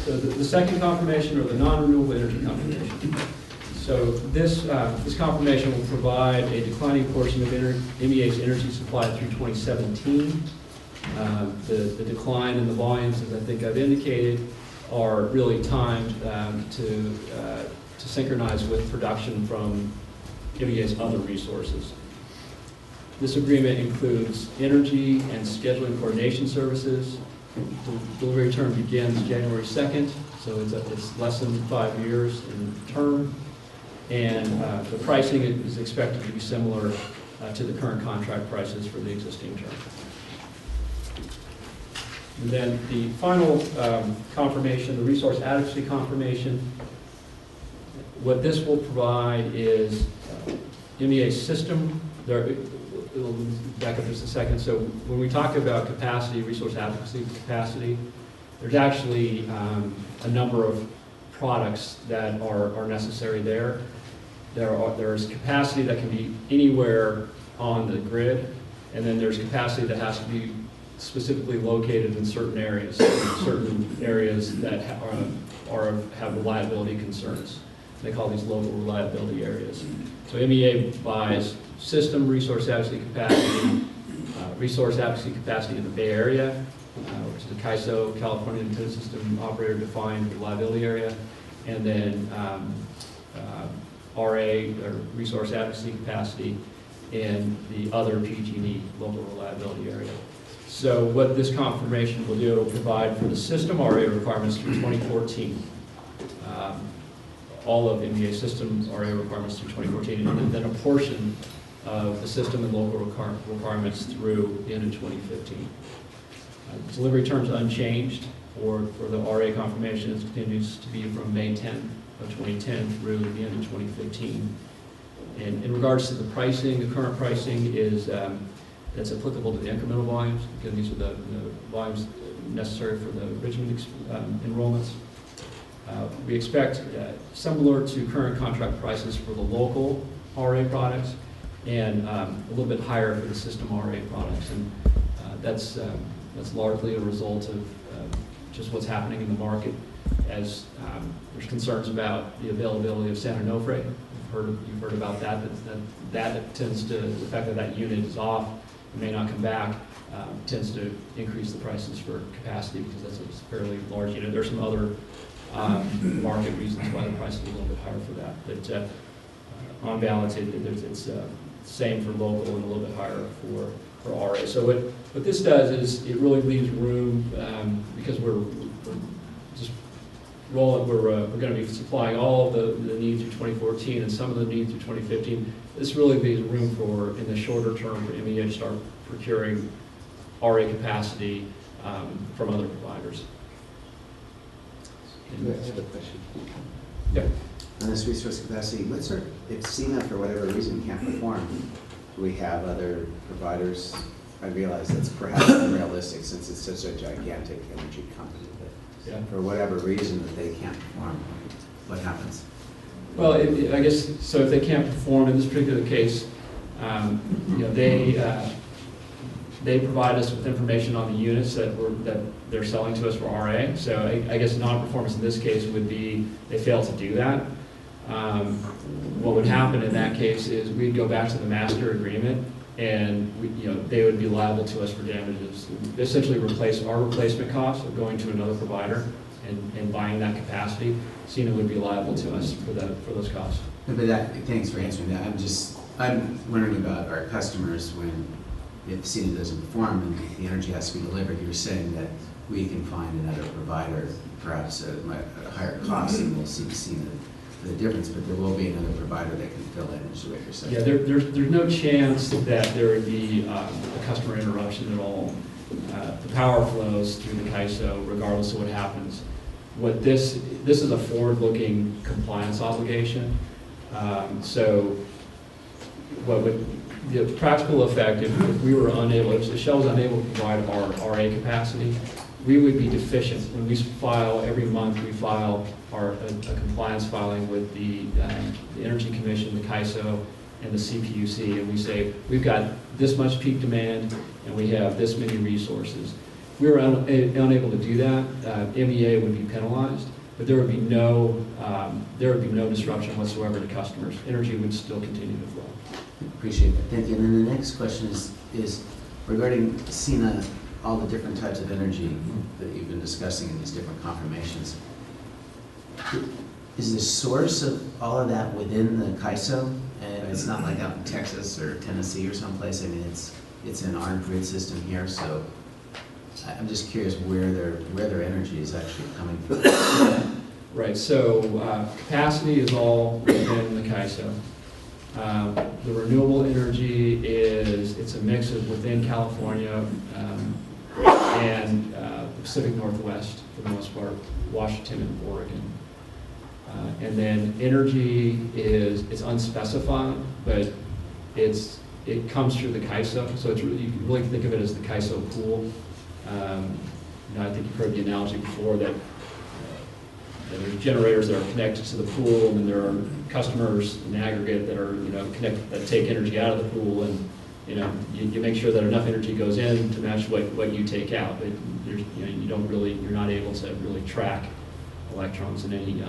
So the second confirmation, or the non-renewable energy confirmation. So this confirmation will provide a declining portion of MEA's energy supply through 2017. The decline in the volumes, as I think I've indicated, are really timed to synchronize with production from MEA's other resources. This agreement includes energy and scheduling coordination services. The delivery term begins January 2nd, so it's less than 5 years in term. And the pricing is expected to be similar to the current contract prices for the existing term. And then the final confirmation, the resource adequacy confirmation, what this will provide is MEA system. It'll back up just a second. So when we talk about capacity, resource adequacy capacity, there's actually a number of products that are necessary there. There's capacity that can be anywhere on the grid, and then there's capacity that has to be specifically located in certain areas that have reliability concerns. They call these local reliability areas. So MEA buys system resource adequacy capacity in the Bay Area, which is the CAISO, California Independent System Operator Defined Reliability Area, and then RA, or resource adequacy capacity, in the other PG&E, local reliability area. So what this confirmation will do, it will provide for the system RA requirements through 2014. All of MEA systems RA requirements through 2014, and then a portion of the system and local requirements through the end of 2015. Delivery terms unchanged for the RA confirmation. It continues to be from May 10th of 2010 through the end of 2015. And in regards to the pricing, the current pricing is that's applicable to the incremental volumes, because these are the volumes necessary for the Richmond enrollments. We expect similar to current contract prices for the local RA products, and a little bit higher for the system RA products. And that's largely a result of just what's happening in the market, as there's concerns about the availability of San Onofre. You've heard about that. That tends to, the fact that unit is off and may not come back, tends to increase the prices for capacity, because that's a fairly large unit. There's some other market reasons why the price is a little bit higher for that. But on balance, it's same for local and a little bit higher for RA. So what this does is it really leaves room, because we're just rolling. We're going to be supplying all of the needs through 2014 and some of the needs through 2015. This really leaves room for, in the shorter term, for MEA to start procuring RA capacity from other providers. I have a question. Yeah. On this resource capacity, if CMA for whatever reason can't perform, do we have other providers? I realize that's perhaps unrealistic since it's such a gigantic energy company, but Yeah. for whatever reason that they can't perform, what happens? Well, I guess, so if they can't perform in this particular case, they provide us with information on the units that they're selling to us for RA. So I guess non-performance in this case would be they fail to do that. What would happen in that case is we'd go back to the master agreement, and they would be liable to us for damages. Essentially replace our replacement costs of going to another provider and buying that capacity. CENA would be liable to us for those costs. No, but thanks for answering that. I'm wondering about our customers when, if CENA doesn't perform and the energy has to be delivered. You're saying that we can find another provider, perhaps at a higher cost, and we'll see CENA for the difference, but there will be another provider that can fill in, is what you're saying. Yeah, there's no chance that there would be a customer interruption at all. The power flows through the CAISO regardless of what happens. This is a forward-looking compliance obligation. So what would the practical effect if we were unable, if Shell was unable to provide our RA capacity, we would be deficient. When we file every month, we file a compliance filing with the Energy Commission, the CAISO, and the CPUC, and we say we've got this much peak demand and we have this many resources. If we were unable to do that, MEA would be penalized. but there would be no disruption whatsoever to customers. Energy would still continue to flow. Appreciate that, thank you. And then the next question is regarding SENA, all the different types of energy that you've been discussing in these different confirmations. Is the source of all of that within the CAISO? And it's not like out in Texas or Tennessee or someplace. I mean, it's in our grid system here. So I'm just curious where their energy is actually coming from. Right, so capacity is all within the CAISO. The renewable energy it's a mix of within California and the Pacific Northwest for the most part, Washington and Oregon. And then energy it's unspecified, but it comes through the CAISO, so it's really, you can really think of it as the CAISO pool. I think you've heard the analogy before that there are generators that are connected to the pool, and then there are customers in aggregate that are connected, that take energy out of the pool, and you make sure that enough energy goes in to match what you take out. But you're not able to really track electrons in any.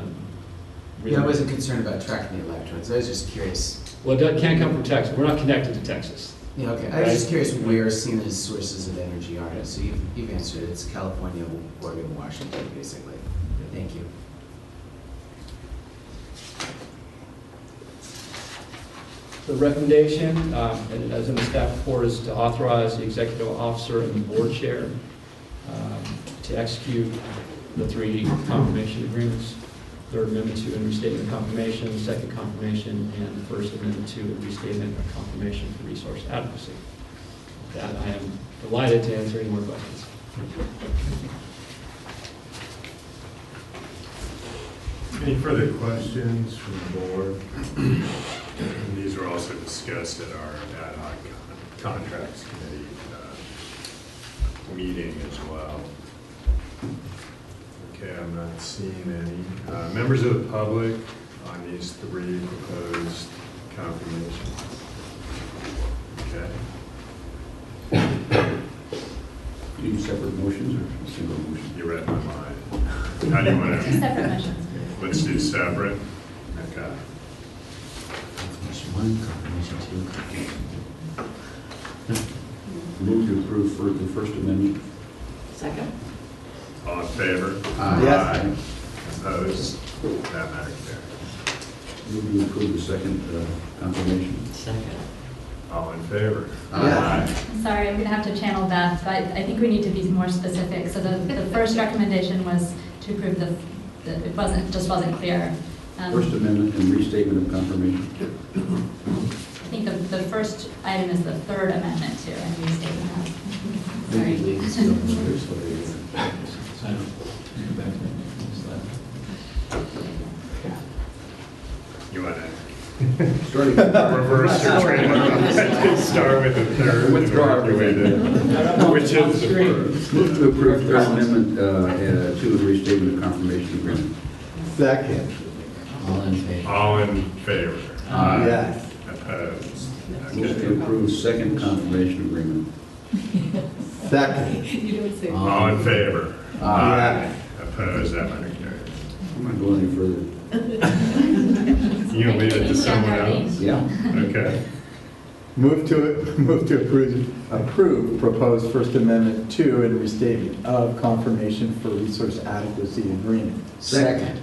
I wasn't concerned about tracking the electrons. I was just curious. Well, it can't come from Texas. We're not connected to Texas. Yeah, okay. I was just curious where SENA's sources of energy are. So you've answered it. It's California, Oregon, Washington, basically. Thank you. The recommendation, and as in the staff report, is to authorize the executive officer and the board chair to execute the 3 confirmation agreements. Third amendment to and restatement of confirmation, second confirmation, and the first amendment to and restatement of confirmation for resource adequacy. With that, I am delighted to answer any more questions. Any further questions from the board? And these were also discussed at our ad hoc contracts committee meeting as well. Okay, I'm not seeing any. Members of the public on these 3 proposed confirmations. Okay. Need separate motions or a single motion? You read my mind. How do you want to? 2 separate motions. Let's do separate. Okay. Confirmation 1, confirmation 2. Move to approve for the First Amendment. Second. All in favor? Yes. Opposed? That matter carries. Move to approve the second confirmation. Second. All in favor? Yes. I'm sorry, I'm going to have to channel Beth, but I think we need to be more specific. So the first recommendation was to approve it wasn't clear. First Amendment and restatement of confirmation. I think the first item is the 3rd amendment to and restatement of. Sorry. You want to Starting reverse your train of thought? Start with the 3rd. Withdraw everything. Which is the first. Move to approve Third Amendment to and restatement of confirmation agreement. Second. All in favor? All in favor? Yes. Opposed? Move to approve second confirmation agreement. Second. You don't say. All in favor? Yes. Opposed? That matter carries. I'm not going any further. You gonna leave it to someone else? Yeah. Okay. Move to approve proposed First Amendment 2 and restatement of confirmation for resource adequacy agreement. Second.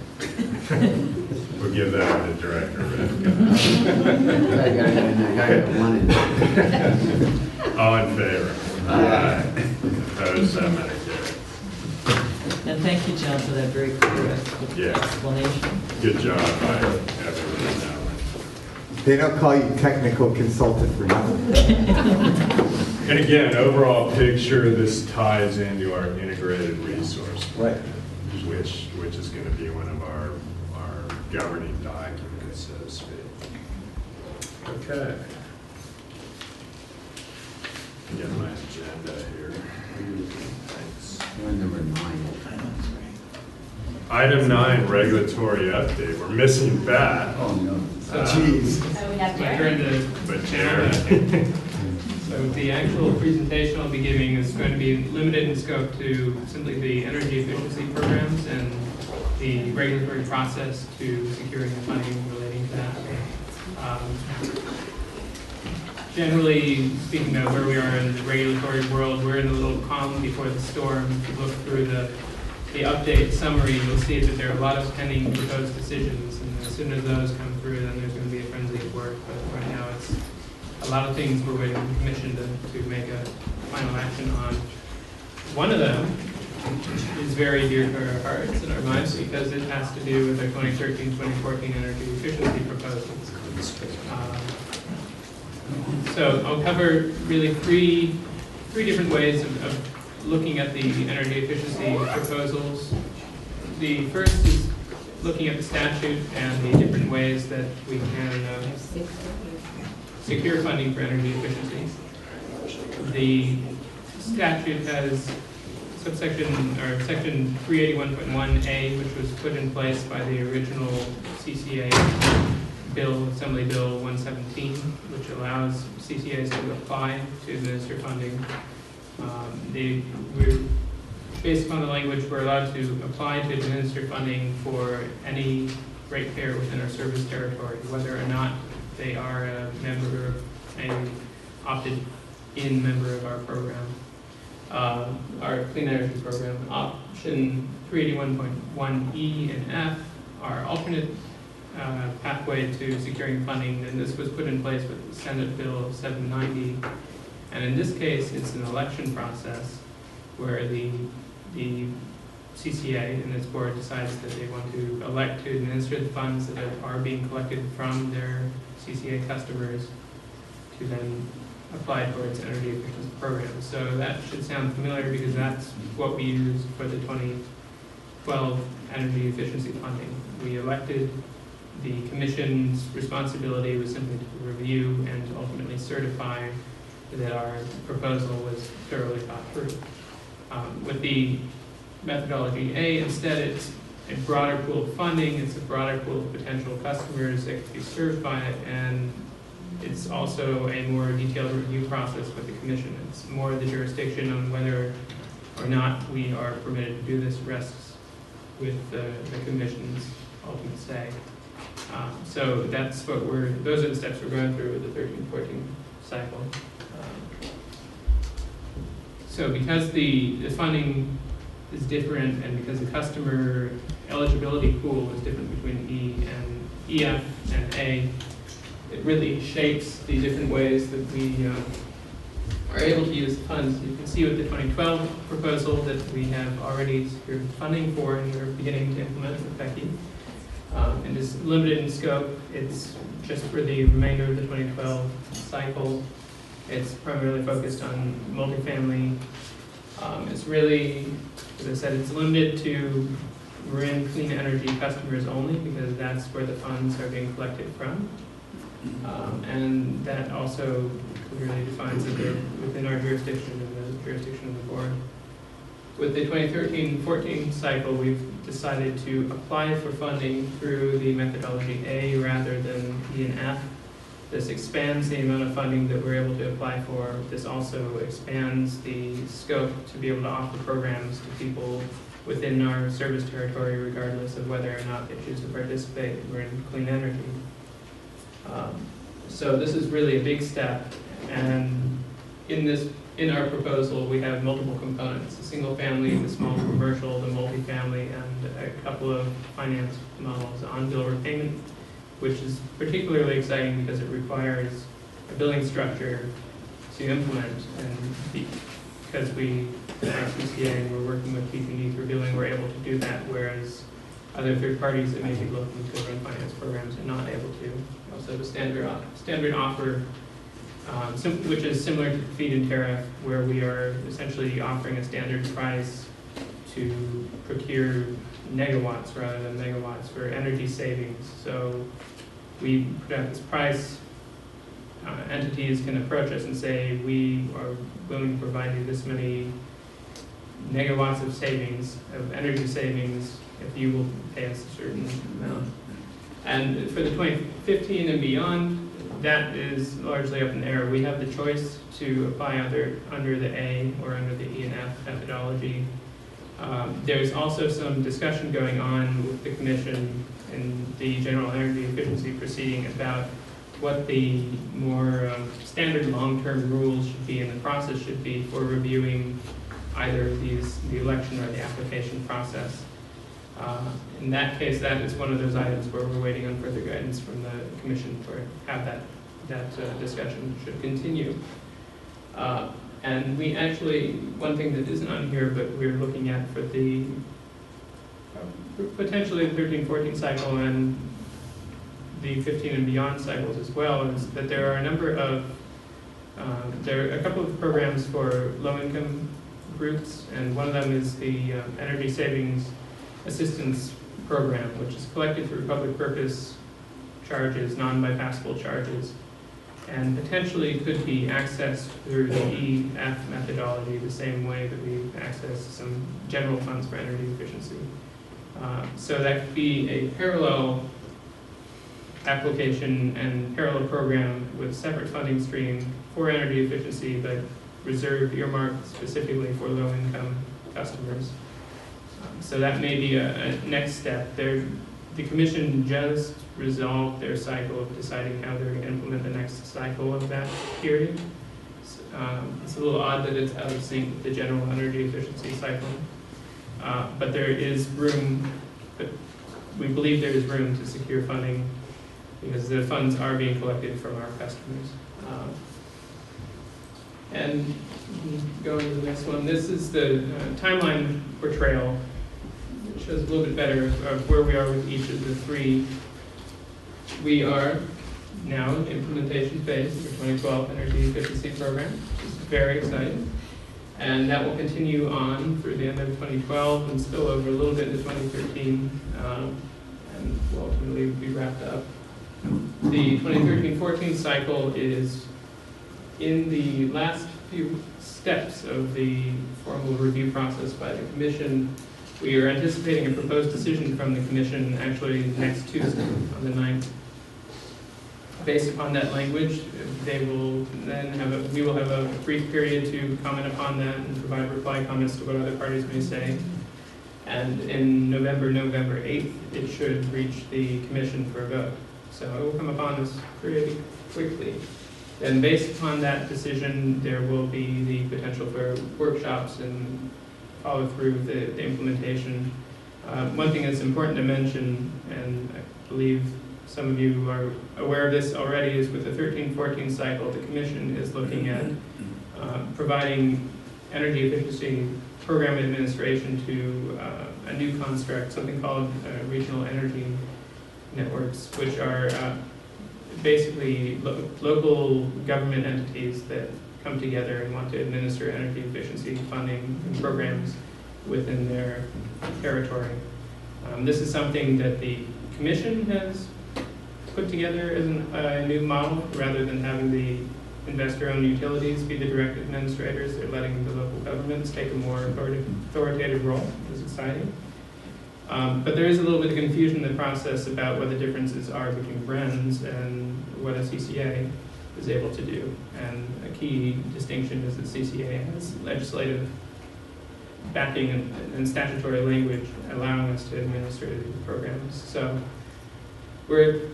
We'll give that to the director. I got it. 1 in. All in favor? Aye. Opposed? That matter carries. And thank you, John, for that very clear Yeah. explanation. Good job by everyone on that one. They don't call you technical consultant for nothing. And again, overall picture, this ties into our integrated resource plan, Right. which is going to be one of our governing documents, so to speak. Okay. Get my agenda here. Thanks. We're on number 9. Item 9, regulatory update. We're missing Bat. Oh, no. Jeez. So we have My Derek. turn to But channel Jared. that. So the actual presentation I'll be giving is going to be limited in scope to simply the energy efficiency programs and the regulatory process to securing the funding relating to that. Generally speaking, though, where we are in the regulatory world, we're in a little calm before the storm. If you look through the update summary, you'll see that there are a lot of pending proposed decisions, and as soon as those come through, then there's going to be a frenzy of work. But right now, it's a lot of things we're waiting for the commission to make a final action on. One of them is very dear to our hearts and our minds because it has to do with our 2013-2014 energy efficiency proposals. So I'll cover really three different ways of looking at the energy efficiency proposals. The first is looking at the statute and the different ways that we can secure funding for energy efficiency. The statute has section 381.1A, which was put in place by the original CCA bill, Assembly Bill 117, which allows CCAs to apply to administer funding. We're based upon the language, we're allowed to apply to administer funding for any ratepayer within our service territory, whether or not they are a member of an opted-in member of our program. Our clean energy program. Option 381.1E and F are alternate pathway to securing funding, and this was put in place with Senate Bill 790. And in this case, it's an election process where the CCA and its board decides that they want to elect to administer the funds that are being collected from their CCA customers to then apply towards energy efficiency programs. So that should sound familiar because that's what we used for the 2012 energy efficiency funding. We elected. The commission's responsibility was simply to review and ultimately certify that our proposal was thoroughly thought through. With the methodology A, instead it's a broader pool of funding, it's a broader pool of potential customers that can be served by it, and it's also a more detailed review process with the commission. It's more the jurisdiction on whether or not we are permitted to do this rests with the commission's ultimate say. So that's what those are the steps we're going through with the 13-14 cycle. So because the funding is different and because the customer eligibility pool is different between EF and A, it really shapes the different ways that we are able to use the funds. You can see with the 2012 proposal that we have already secured funding for and we're beginning to implement with Becky. And it's limited in scope. It's just for the remainder of the 2012 cycle. It's primarily focused on multifamily. It's really, as I said, it's limited to Marin clean energy customers only because that's where the funds are being collected from. And that also clearly defines that they're within our jurisdiction and the jurisdiction of the board. With the 2013-14 cycle, we've decided to apply for funding through the methodology A rather than E and F. This expands the amount of funding that we're able to apply for. This also expands the scope to be able to offer programs to people within our service territory, regardless of whether or not they choose to participate in clean energy. So this is really a big step, and in our proposal, we have multiple components: the single family, the small commercial, the multifamily, and a couple of finance models on bill repayment, which is particularly exciting because it requires a billing structure to implement, and because we, at CCA, and we're working with PPD for billing, we're able to do that, whereas other third parties that may be looking to run finance programs are not able to. We also have a standard offer, which is similar to the feed-in tariff, where we are essentially offering a standard price to procure negawatts rather than megawatts for energy savings. So we put out this price. Entities can approach us and say, we are willing to provide you this many megawatts of savings, of energy savings, if you will pay us a certain amount. And for the 2015 and beyond, that is largely up in the air. We have the choice to apply under the A or under the E and F methodology. There's also some discussion going on with the Commission in the General Energy Efficiency proceeding about what the more standard long-term rules should be and the process should be for reviewing either the election or the application process. In that case, that is one of those items where we're waiting on further guidance from the Commission for how that discussion should continue. And we actually, one thing that isn't on here, but we're looking at for the potentially the 13-14 cycle and the 15 and beyond cycles as well, is that there are a number of, there are a couple of programs for low-income groups, and one of them is the Energy Savings Assistance Program, which is collected through public purpose charges, non-bypassable charges, and potentially could be accessed through the EF methodology, the same way that we access some general funds for energy efficiency. So that could be a parallel application and parallel program with separate funding stream for energy efficiency, but reserved, earmarked specifically for low-income customers. So that may be a next step. The Commission just resolved their cycle of deciding how they're going to implement the next cycle of that period. It's a little odd that it's out of sync with the general energy efficiency cycle, but there is room, but we believe there is room to secure funding because the funds are being collected from our customers. And going to the next one, this is the timeline portrayal. It shows a little bit better of where we are with each of the three. We are now in implementation phase of the 2012 Energy Efficiency Program, which is very exciting. And that will continue on through the end of 2012 and spill over a little bit into 2013, and will ultimately be wrapped up. The 2013-14 cycle is in the last few steps of the formal review process by the Commission. We are anticipating a proposed decision from the Commission actually next Tuesday on the 9th. Based upon that language, they will then we will have a brief period to comment upon that and provide reply comments to what other parties may say. And in November 8th, it should reach the Commission for a vote. So it will come upon us pretty quickly. And based upon that decision, there will be the potential for workshops and follow through the implementation. One thing that's important to mention, and I believe some of you are aware of this already, is with the 13-14 cycle, the Commission is looking at providing energy efficiency program administration to a new construct, something called regional energy networks, which are basically local government entities that come together and want to administer energy efficiency funding and programs within their territory. This is something that the Commission has put together as a new model, rather than having the investor-owned utilities be the direct administrators. They're letting the local governments take a more authoritative role, which is exciting. But there is a little bit of confusion in the process about what the differences are between BRENS and what a CCA is able to do. And a key distinction is that CCA has legislative backing and statutory language allowing us to administer these programs. So we're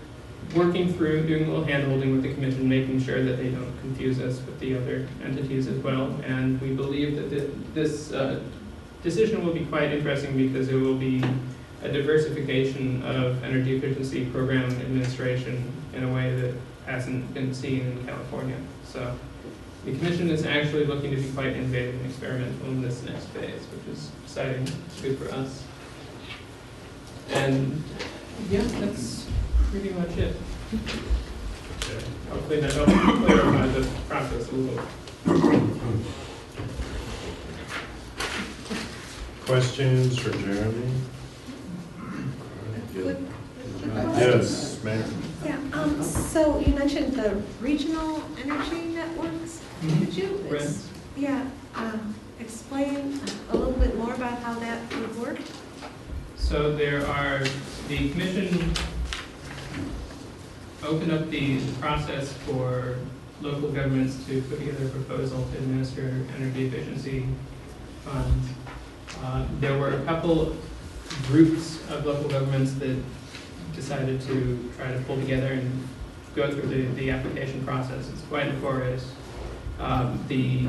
working through, doing a little hand-holding with the Commission, making sure that they don't confuse us with the other entities as well. And we believe that this decision will be quite interesting because it will be a diversification of energy efficiency program administration in a way that hasn't been seen in California. So the Commission is actually looking to be quite innovative and experimental in this next phase, which is exciting. It's good for us. And yeah, that's pretty much it. Okay. Hopefully that helps clarify the process a little. Questions for Jeremy? Yes, ma'am. Yeah, so you mentioned the regional energy networks. Could you explain a little bit more about how that would work? So there are, the Commission opened up the process for local governments to put together a proposal to administer energy efficiency funds. There were a couple groups of local governments that decided to try to pull together and go through the application process. It's quite laborious. The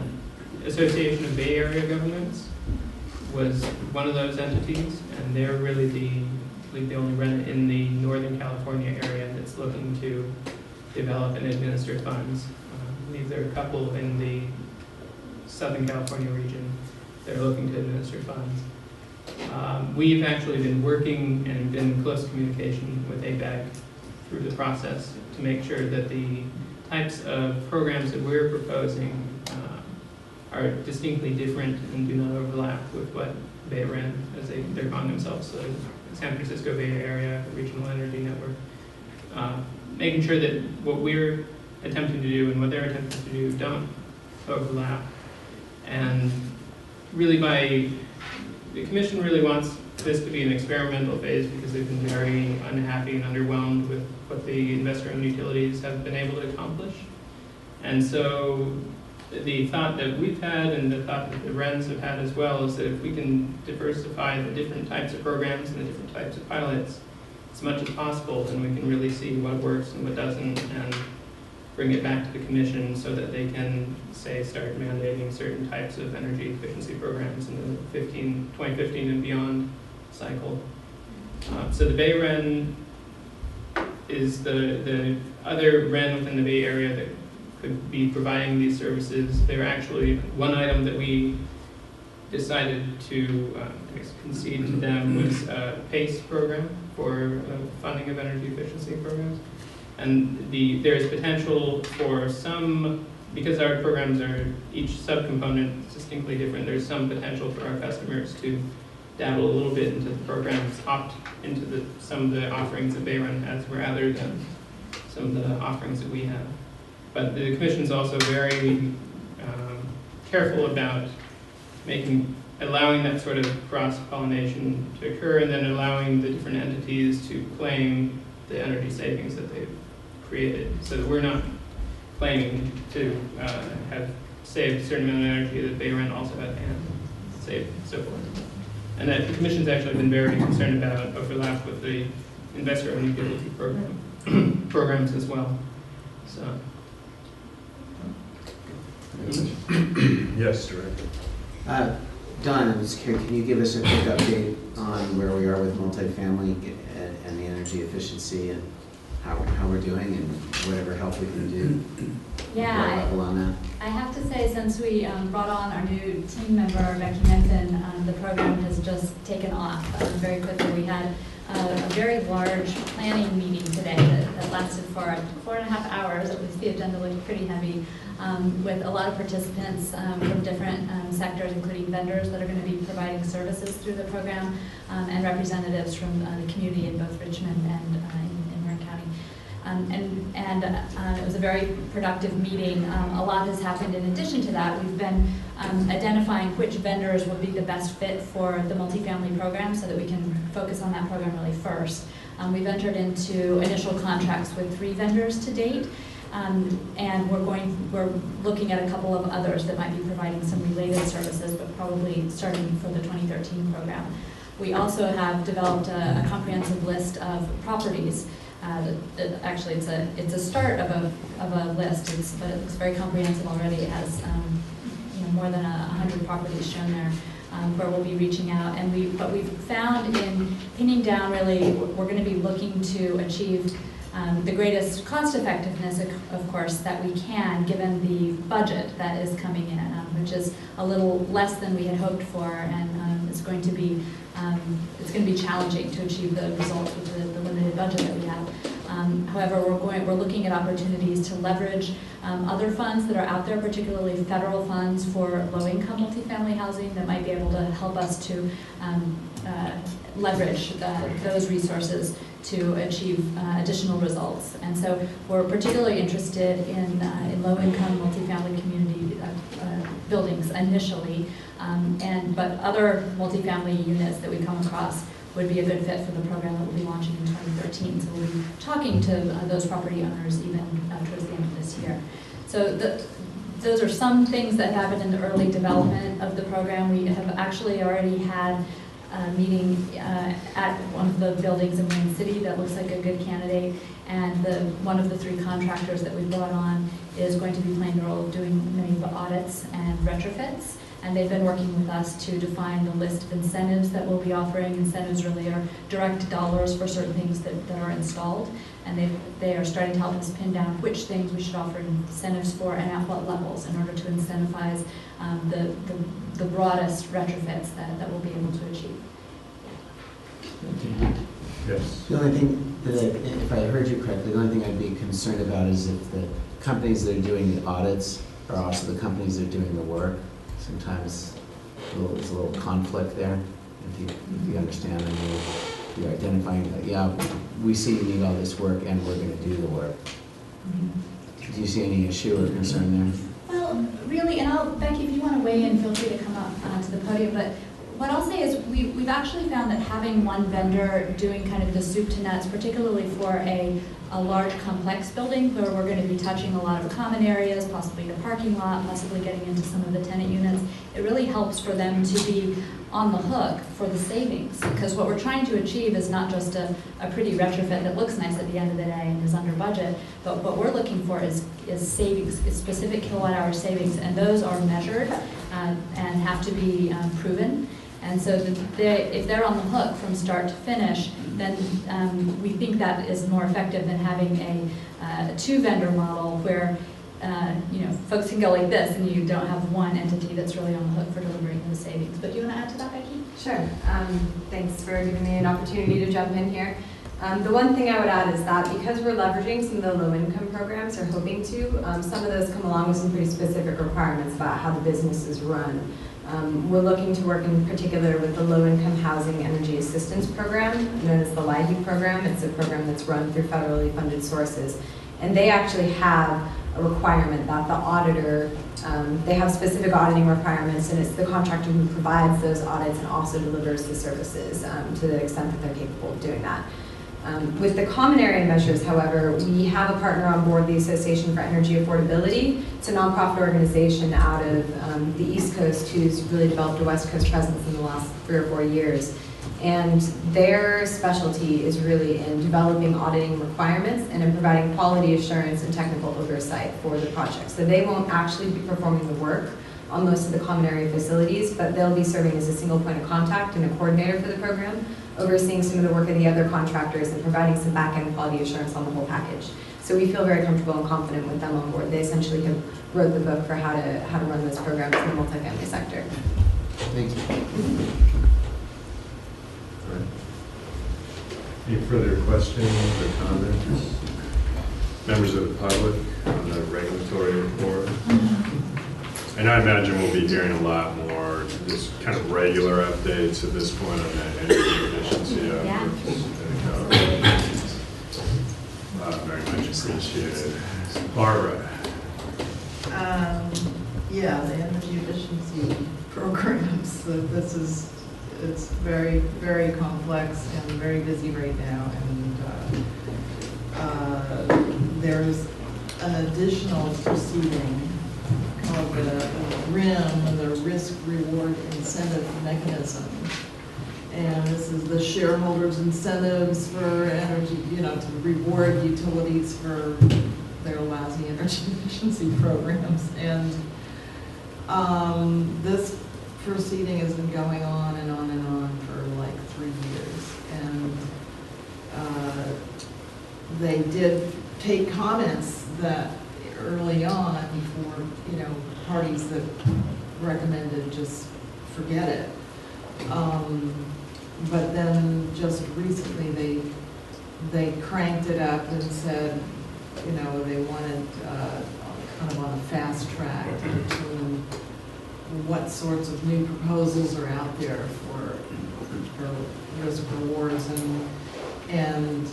Association of Bay Area Governments was one of those entities, and they're really the only remnant in the Northern California area that's looking to develop and administer funds. I believe there are a couple in the Southern California region that are looking to administer funds. We've actually been working and been in close communication with ABAG through the process to make sure that the types of programs that we're proposing are distinctly different and do not overlap with what BayREN, as they're calling themselves, the San Francisco Bay Area Regional Energy Network. Making sure that what we're attempting to do and what they're attempting to do don't overlap. And really the Commission really wants this to be an experimental phase because they've been very unhappy and underwhelmed with what the investor-owned utilities have been able to accomplish. And so the thought that we've had and the thought that the RENs have had as well is that if we can diversify the different types of programs and the different types of pilots as much as possible, then we can really see what works and what doesn't and bring it back to the Commission so that they can, say, start mandating certain types of energy efficiency programs in the 2015 and beyond cycle. So the BayREN is the other REN within the Bay Area that could be providing these services. They're actually one item that we decided to concede to them was a PACE program for funding of energy efficiency programs. And there's potential for some, because our programs are each subcomponent distinctly different, there's some potential for our customers to dabble a little bit into the programs, opt into some of the offerings that BayREN has rather than some of the offerings that we have. But the Commission's also very careful about allowing that sort of cross-pollination to occur and then allowing the different entities to claim the energy savings that they've created, so that we're not claiming to have saved a certain amount of energy that BayREN also had saved, and so forth. And that the Commission's actually been very concerned about overlap with the investor-owned utility programs as well. So. Yes, Director. Don, I was curious, can you give us a quick update on where we are with multifamily and the energy efficiency and how we're doing and whatever help we can do? Yeah, level on that? I have to say, since we brought on our new team member, Becky Menton, the program has just taken off very quickly. We had a very large planning meeting today that lasted for 4.5 hours. At least the agenda looked pretty heavy, with a lot of participants from different sectors, including vendors that are going to be providing services through the program, and representatives from the community in both Richmond and in Marin County. It was a very productive meeting. A lot has happened in addition to that. We've been identifying which vendors will be the best fit for the multifamily program so that we can focus on that program really first. We've entered into initial contracts with 3 vendors to date, and we're looking at a couple of others that might be providing some related services, but probably starting for the 2013 program. We also have developed a comprehensive list of properties. Actually, it's a start of a list, but it looks very comprehensive already. It has more than 100 properties shown there, where we'll be reaching out. And what we've found in pinning down, really, we're going to be looking to achieve the greatest cost effectiveness, of course, that we can, given the budget that is coming in, which is a little less than we had hoped for, and it's going to be challenging to achieve the results with the limited budget that we have. However, we're looking at opportunities to leverage other funds that are out there, particularly federal funds for low-income multifamily housing that might be able to help us to leverage those resources to achieve additional results. And so we're particularly interested in low-income multifamily community buildings initially, but other multifamily units that we come across would be a good fit for the program that we'll be launching in 2013. So we'll be talking to those property owners even towards the end of this year. So those are some things that happened in the early development of the program. We have actually already had a meeting at one of the buildings in Wayne City that looks like a good candidate, and one of the 3 contractors that we brought on is going to be playing the role of doing many of the audits and retrofits. And they've been working with us to define the list of incentives that we'll be offering. Incentives really are direct dollars for certain things that are installed. And they are starting to help us pin down which things we should offer incentives for and at what levels in order to incentivize the broadest retrofits that we'll be able to achieve. Yes. The only thing that, if I heard you correctly, the only thing I'd be concerned about is if the companies that are doing the audits are also the companies that are doing the work. Sometimes there's a little conflict there, if you understand, and you're identifying that, yeah, we see you need all this work and we're going to do the work. Do you see any issue or concern there? Well, really, and Becky, if you want to weigh in, feel free to come up to the podium, but what I'll say is we've actually found that having one vendor doing kind of the soup to nuts, particularly for a large complex building where we're going to be touching a lot of common areas, possibly the parking lot, possibly getting into some of the tenant units, it really helps for them to be on the hook for the savings. Because what we're trying to achieve is not just a pretty retrofit that looks nice at the end of the day and is under budget, but what we're looking for is savings, is specific kilowatt hour savings, and those are measured and have to be proven. And so if they're on the hook from start to finish, then we think that is more effective than having a 2-vendor model where folks can go like this and you don't have one entity that's really on the hook for delivering the savings. But do you want to add to that, Becky? Sure. Thanks for giving me an opportunity to jump in here. The one thing I would add is that because we're leveraging some of the low-income programs, or hoping to, some of those come along with some pretty specific requirements about how the business is run. We're looking to work in particular with the Low-Income Housing Energy Assistance Program, known as the LIHEAP program. It's a program that's run through federally funded sources. And they actually have a requirement that the auditor, they have specific auditing requirements, and it's the contractor who provides those audits and also delivers the services to the extent that they're capable of doing that. With the common area measures, however, we have a partner on board, the Association for Energy Affordability. It's a nonprofit organization out of the East Coast who's really developed a West Coast presence in the last 3 or 4 years. And their specialty is really in developing auditing requirements and in providing quality assurance and technical oversight for the project. So they won't actually be performing the work on most of the common area facilities, but they'll be serving as a single point of contact and a coordinator for the program, overseeing some of the work of the other contractors and providing some back-end quality assurance on the whole package. So we feel very comfortable and confident with them on board. They essentially have wrote the book for how to run those programs in the multifamily sector. Thank you. All right. Any further questions or comments? Members of the public on the regulatory report? And I imagine we'll be hearing a lot more, just kind of regular updates at this point on that energy efficiency efforts. Very much appreciated. Barbara. Yeah, the energy efficiency programs, it's very, very complex and very busy right now. And there's an additional proceeding called the RIM, the Risk Reward Incentive Mechanism. And this is the shareholders' incentives for energy, to reward utilities for their lousy energy efficiency programs. And this proceeding has been going on and on and on for like 3 years. And they did take comments that early on for, parties that recommended just forget it. But then just recently they cranked it up and said, they wanted kind of on a fast track to determine what sorts of new proposals are out there for risk rewards and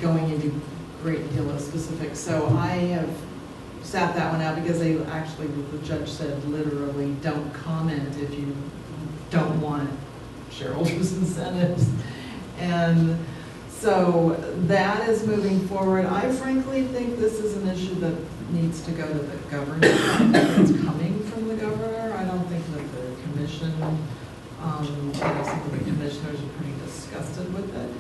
going into great deal of specifics. So I have sat that one out because they actually, the judge said, literally don't comment if you don't want shareholders' incentives. And so that is moving forward. I frankly think this is an issue that needs to go to the governor. It's coming from the governor. I don't think that the commission, some of the commissioners are pretty disgusted with it.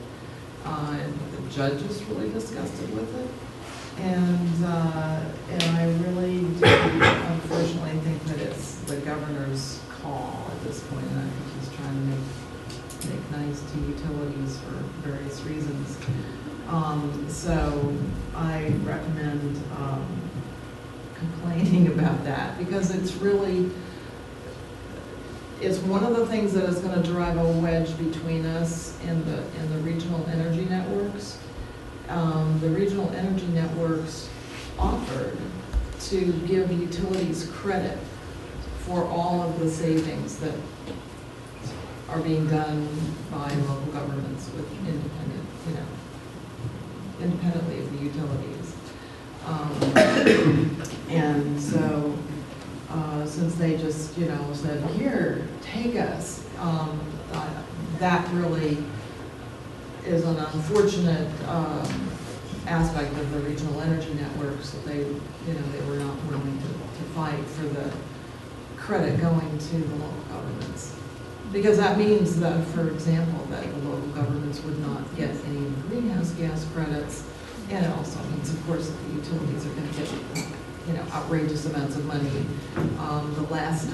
And the judge is really disgusted with it. And I really do unfortunately think that it's the governor's call at this point. And I think he's trying to make nice to utilities for various reasons. So I recommend complaining about that, because it's really, it's one of the things that is going to drive a wedge between us and the regional energy networks. The regional energy networks offered to give utilities credit for all of the savings that are being done by local governments with independently of the utilities. And so, since they just, said, here, take us, that really is an unfortunate aspect of the regional energy networks, that they were not willing to fight for the credit going to the local governments. Because that means that, for example, that the local governments would not get any greenhouse gas credits, and it also means, of course, that the utilities are going to get, outrageous amounts of money. The last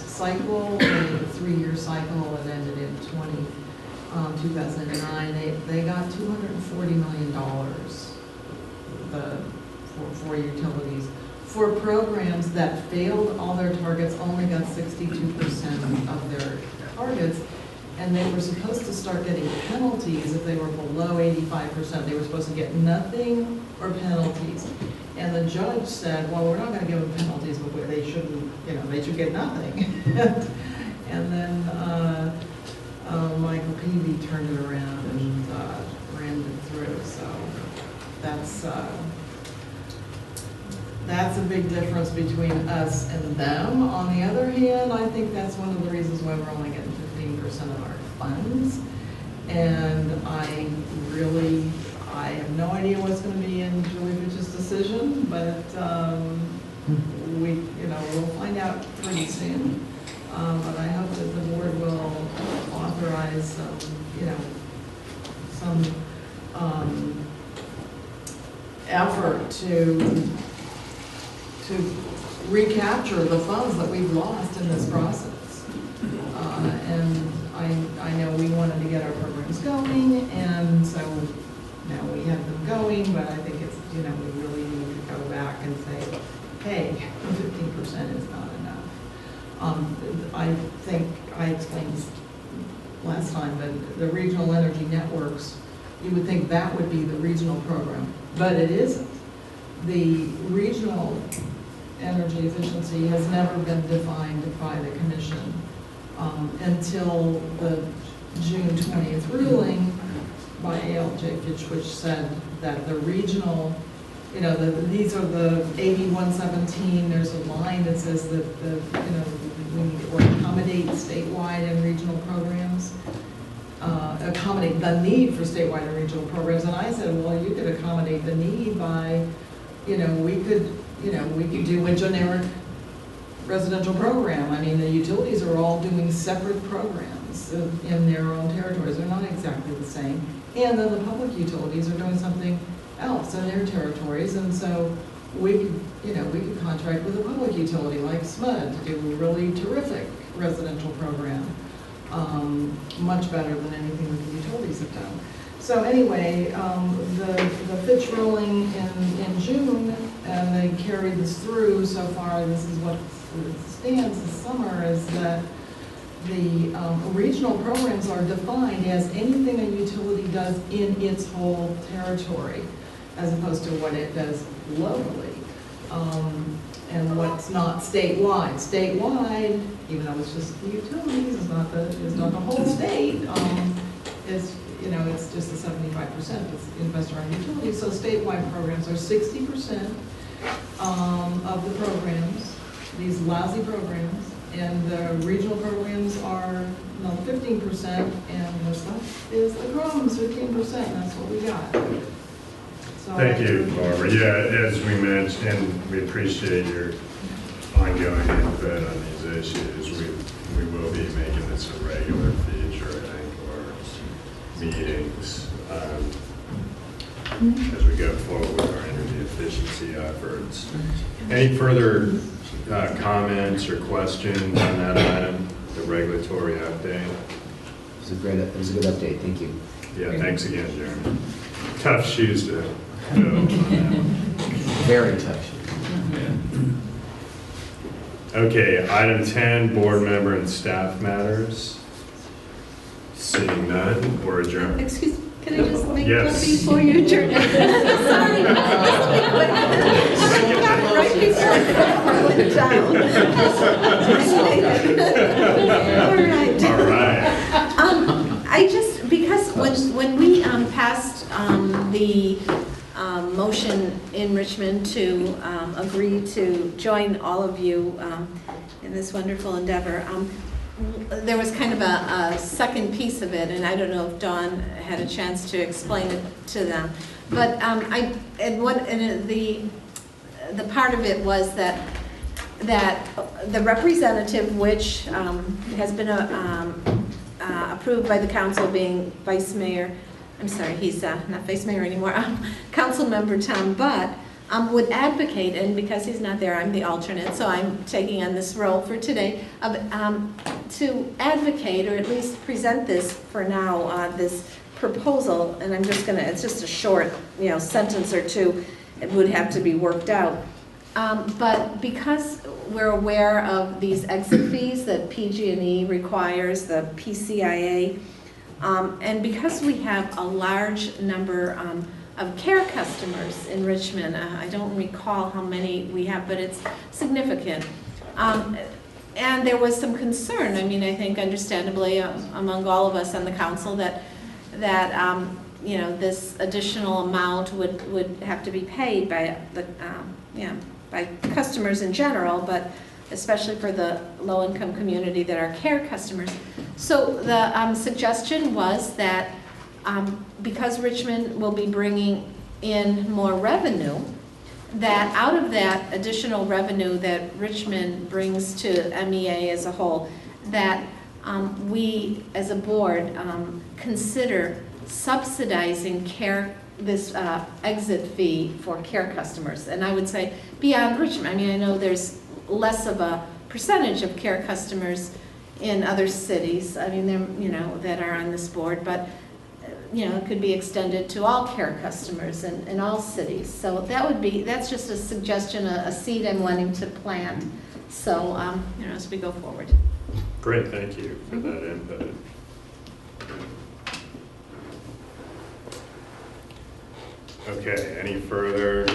cycle, the 3-year cycle, it ended in 2009. They got $240 million for utilities. For programs that failed all their targets, only got 62% of their targets, and they were supposed to start getting penalties if they were below 85%. They were supposed to get nothing or penalties. And the judge said, well, we're not going to give them penalties, but they shouldn't, they should get nothing. And then Michael Peavy turned it around and ran it through. So that's a big difference between us and them. On the other hand, I think that's one of the reasons why we're only getting 15% of our funds. And I have no idea what's going to be in Julie Fitch's decision, but we'll find out pretty soon. But I hope that the board will authorize some effort to recapture the funds that we've lost in this process. And I know we wanted to get our programs going, and so now we have them going, but I think it's, we really need to go back and say, hey, 15% is not enough. I think I explained this last time, but the regional energy networks, you would think that would be the regional program, but it isn't. The regional energy efficiency has never been defined by the commission until the June 20th ruling by ALJ Fitch, which said that the regional, these are the AB 117. There's a line that says that we need to accommodate statewide and regional programs, accommodate the need for statewide and regional programs. And I said, well, you could accommodate the need by, we could do a generic residential program. I mean, the utilities are all doing separate programs in their own territories. They're not exactly the same. And then the public utilities are doing something else in their territories. And so we could contract with a public utility like SMUD to do a really terrific residential program, much better than anything that the utilities have done. So anyway, the Fitch ruling in June, and they carried this through so far. This is what stands this summer, is that the regional programs are defined as anything a utility does in its whole territory, as opposed to what it does locally, and what's not statewide. Statewide, even though it's just the utilities, it's not the whole state. It's just the 75% that's invested in utilities. So statewide programs are 60% of the programs, these lousy programs, and the regional programs are 15%, and the stuff is the crumbs, 15%, and that's what we got. So Thank you, Barbara. Yeah, as we mentioned, we appreciate your ongoing input on these issues. We will be making this a regular feature, I think, of our meetings as we go forward with our energy efficiency efforts. Any further comments or questions on that item, the regulatory update? It was a good update, thank you. Yeah, thanks again, Jeremy. Tough shoes to fill on that one. Very tough. Okay, item 10, board member and staff matters. Seeing none, we're adjourned. Excuse me, can I just make one Yes. before you adjourn? Sorry. Right before I went down. All right. I just, because when we passed the motion in Richmond to agree to join all of you in this wonderful endeavor, there was kind of a second piece of it, and I don't know if Dawn had a chance to explain it to them. But the part of it was that the representative, which has been approved by the council, being Vice Mayor, I'm sorry, he's not Vice Mayor anymore, Council Member Tom Butt, would advocate, and because he's not there, I'm the alternate, so I'm taking on this role for today, to advocate, or at least present this for now, this proposal, and I'm just gonna, it's just a short, sentence or two, it would have to be worked out. But because we're aware of these exit fees that PG&E requires, the PCIA, and because we have a large number of care customers in Richmond, I don't recall how many we have, but it's significant. And there was some concern, I think understandably among all of us on the council that this additional amount would have to be paid by the by customers in general, but especially for the low-income community that are care customers. So the suggestion was that because Richmond will be bringing in more revenue, that out of that additional revenue that Richmond brings to MEA as a whole, that we as a board consider subsidizing this exit fee for care customers. And I would say beyond Richmond, I know there's less of a percentage of care customers in other cities, that are on this board, but it could be extended to all care customers in all cities. So that's just a suggestion, a seed I'm wanting to plant. So, as we go forward. Great, thank you for that input. Okay, any further?